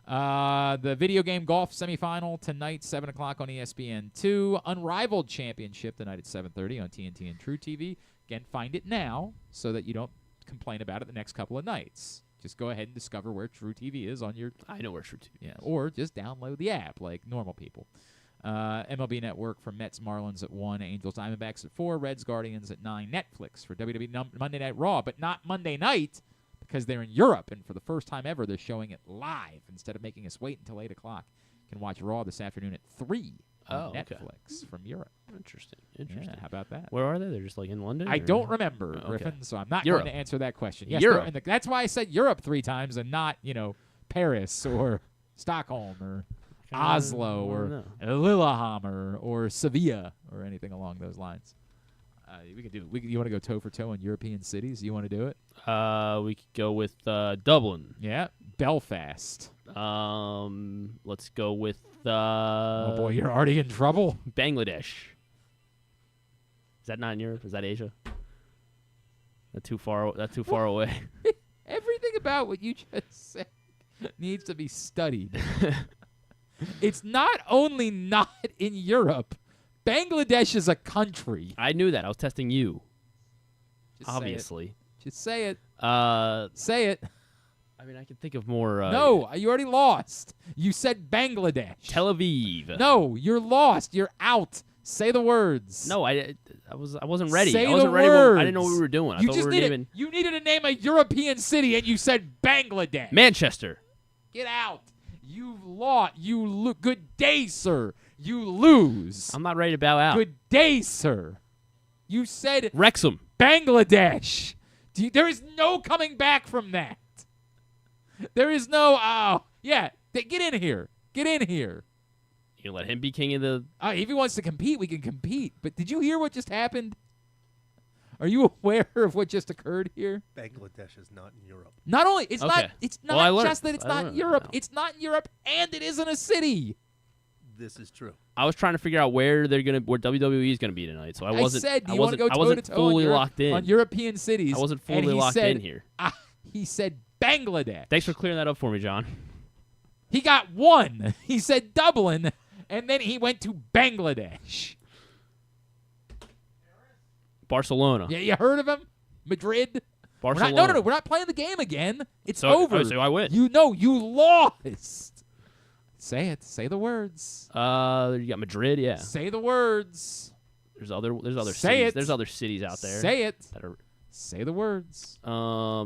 The video game golf semifinal tonight, 7 o'clock on ESPN2. Unrivaled Championship tonight at 7:30 on TNT and True TV. Again, find it now so that you don't complain about it the next couple of nights. Just go ahead and discover where True TV is on your... I know where True TV is. Or just download the app like normal people. MLB Network for Mets Marlins at 1, Angels Diamondbacks at 4, Reds Guardians at 9, Netflix for WWE Monday Night Raw, but not Monday night because they're in Europe, and for the first time ever, they're showing it live instead of making us wait until 8 o'clock. You can watch Raw this afternoon at 3 on Netflix from Europe. Interesting. Yeah, how about that? Where are they? They're just like in London? I or- don't remember, Oh, Griffin, okay. so I'm not Europe. going to answer that question. Yes, Europe. they're in that's why I said Europe 3 times and not, Paris or Stockholm or Oslo or Lillehammer or Sevilla or anything along those lines. We could do. You want to go toe for toe in European cities? You want to do it? We could go with Dublin. Yeah, Belfast. Let's go with. Oh boy, you're already in trouble. Bangladesh. Is that not in Europe? Is that Asia? That's too far away. Everything about what you just said needs to be studied. It's not only not in Europe. Bangladesh is a country. I knew that. I was testing you. Just obviously. Just say it. Say it. I mean, I can think of more. No, you already lost. You said Bangladesh. Tel Aviv. No, you're lost. You're out. Say the words. No, I wasn't ready. Say I wasn't the ready. words. I didn't know what we were doing. I You thought just we were needed. naming You needed to name a European city, and you said Bangladesh. Manchester. Get out. You lost. Good day, sir. You lose. I'm not ready to bow out. Good day, sir. You said Wrexham. Bangladesh. There is no coming back from that. There is no. Oh, yeah. Get in here. Get in here. You let him be king of the. If he wants to compete, we can compete. But did you hear what just happened? Are you aware of what just occurred here? Bangladesh is not in Europe. Not only it's not. It's not Well, just that it's not in Europe. It's not in Europe, and it isn't a city. This is true. I was trying to figure out where WWE is gonna be tonight, so I wasn't. I said, do you want to go toe-to-toe fully locked in on European cities? I wasn't and fully he locked said, in here. He said Bangladesh. Thanks for clearing that up for me, John. He got one. He said Dublin, and then he went to Bangladesh. Barcelona. Yeah, you heard of him? Madrid. Barcelona. No. We're not playing the game again. It's So- over. so I win. You lost. Say it. Say the words. You got Madrid. Yeah. Say the words. There's other Say cities. it. There's other cities out there. Say it. That are, Say the words.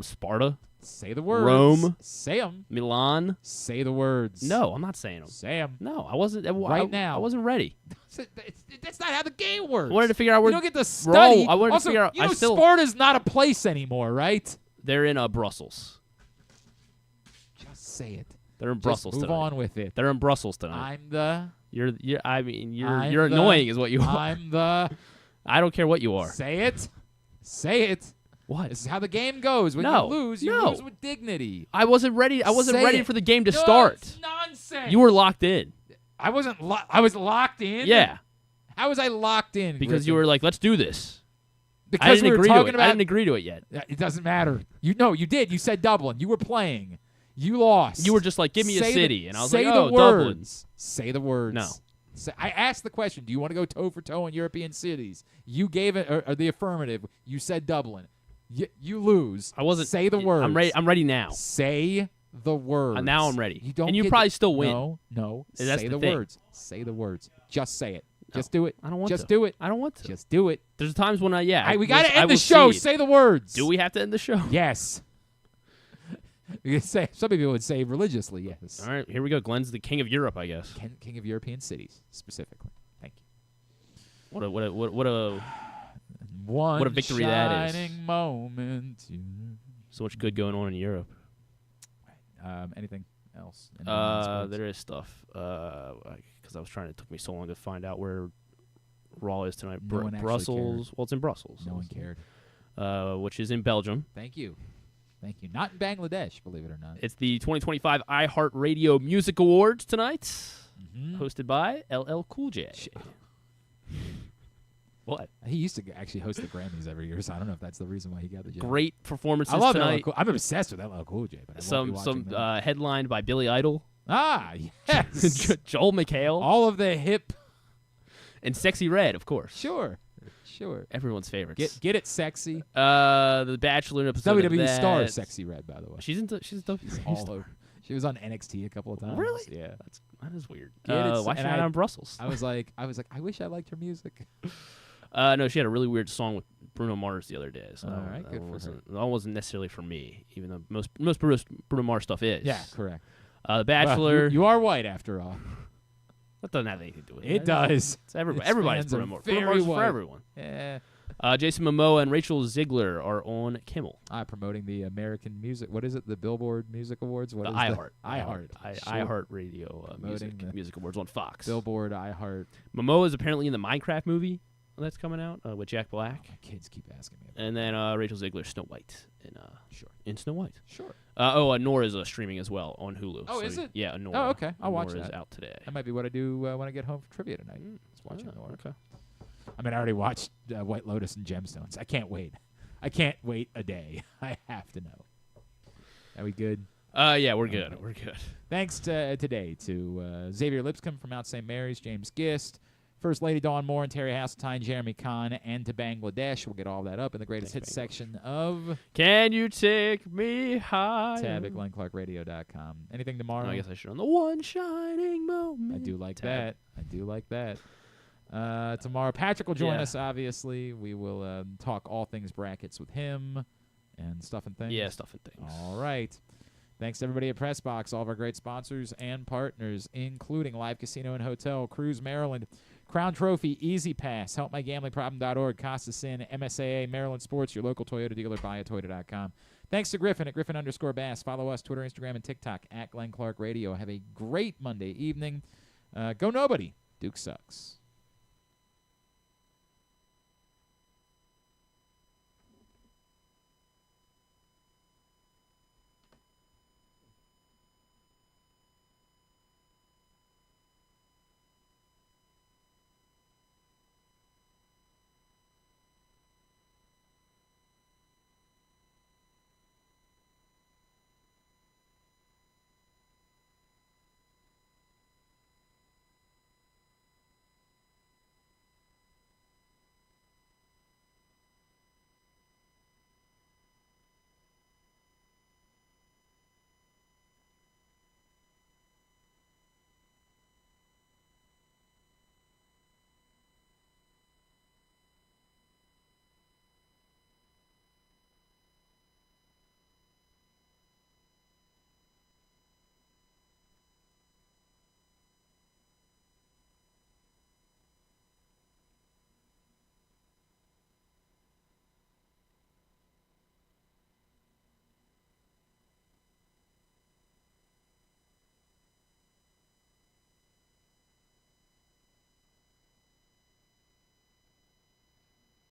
Sparta. Say the words. Rome. Say them. Milan. Say the words. No, I'm not saying them. Say them. No, I wasn't. Now. I wasn't ready. That's not how the game works. I wanted to figure out where. You don't get to study. I wanted also, to figure out. You know, Sparta's not a place anymore, right? They're in Brussels. Just say it. They're in Brussels Just move tonight. on with it. They're in Brussels tonight. I'm the. You're annoying, is what you are. I'm the. I don't care what you are. Say it. Say it. What? This is how the game goes. When you lose with dignity. I wasn't ready. I wasn't Say ready it. for the game to No, start. it's nonsense. You were locked in. I wasn't. I was locked in. Yeah. How was I locked in? Because you were like, let's do this. Because I didn't we were agree talking to it. about. I didn't agree to it yet. It doesn't matter. You did. You said Dublin. You were playing. You lost. You were just like, give me a Say city, and I was say like, the oh, Dublin. words. Say the words. No. I asked the question. Do you want to go toe for toe in European cities? You gave it or the affirmative. You said Dublin. You lose. I wasn't. Say the words. I'm ready. I'm ready now. Say the words. Now I'm ready. You don't. And you get probably still win. No. That's say the the thing. words. Say the words. Just say it. Just do it. I don't want Just to. do it. I don't want to. Just do it. There's times when we got to end the show. Say the words. Do we have to end the show? Yes. You can say, some people would say religiously, yes. All right, here we go. Glenn's the king of Europe, I guess. King of European cities, specifically. Thank you. What a victory shining that is. Moment. So much good going on in Europe. Anything else? There is stuff. Because I was trying. It took me so long to find out where Raw is tonight. No one actually Brussels. cared. Well, it's in Brussels. No one cared. Which is in Belgium. Thank you. Not in Bangladesh, believe it or not. It's the 2025 iHeartRadio Music Awards tonight, hosted by LL Cool J. What? He used to actually host the Grammys every year, so I don't know if that's the reason why he got the job. Great performances I love tonight. LL Cool. I'm obsessed with LL Cool J. But I headlined by Billy Idol. Ah, yes. Joel McHale. All of the hip. And Sexy Red, of course. Sure. Everyone's favorites. Get it, Sexy. The Bachelor episode. WWE star Sexy Red, by the way. She's all over. She was on NXT a couple of times. Really? Yeah. That is weird. Why she's not on Brussels? I was like, I wish I liked her music. No, she had a really weird song with Bruno Mars the other day. So all right, good for her. That wasn't necessarily for me, even though most Bruno Mars stuff is. Yeah, correct. The Bachelor. Well, you are white after all. That doesn't have anything to do with it. It does. It's everybody. Its Everybody's fans are Bruno Mars. very Bruno Mars is for white. everyone. Yeah. Jason Momoa and Rachel Ziegler are on Kimmel. Promoting the American music. What is it? The Billboard Music Awards? What The is iHeart. iHeart Radio Promoting music awards on Fox. Billboard, iHeart. Momoa is apparently in the Minecraft movie that's coming out with Jack Black. Kids keep asking me. And then Rachel Ziegler, Snow White in Snow White. Sure. Nora is streaming as well on Hulu. Oh, so is it? Yeah, Nora. Oh, okay. I'll watch Nora that. is out today. That might be what I do when I get home from trivia tonight. Just watching Nora. Okay. I mean, I already watched White Lotus and Gemstones. I can't wait. I can't wait a day. I have to know. Are we good? Yeah, we're good. We're good. Thanks today to Xavier Lipscomb from Mount St. Mary's, James Gist, First Lady Dawn Moore and Terry Hasseltine, Jeremy Conn, and to Bangladesh. We'll get all that up in the greatest hits section of Can You Take Me High? Tab at GlennClarkRadio.com. Anything tomorrow? I guess I should on the one shining moment. I do like that. I do like that. Tomorrow, Patrick will join us, obviously. We will talk all things brackets with him and stuff and things. Yeah, stuff and things. All right. Thanks to everybody at PressBox, all of our great sponsors and partners, including Live Casino and Hotel, Cruise Maryland, Crown Trophy, Easy Pass, HelpMyGamblingProblem.org, Costa Sin, MSAA, Maryland Sports, your local Toyota dealer, buyatoyota.com. Thanks to Griffin at Griffin_Bass. Follow us, Twitter, Instagram, and TikTok at Glenn Clark Radio. Have a great Monday evening. Go nobody. Duke sucks.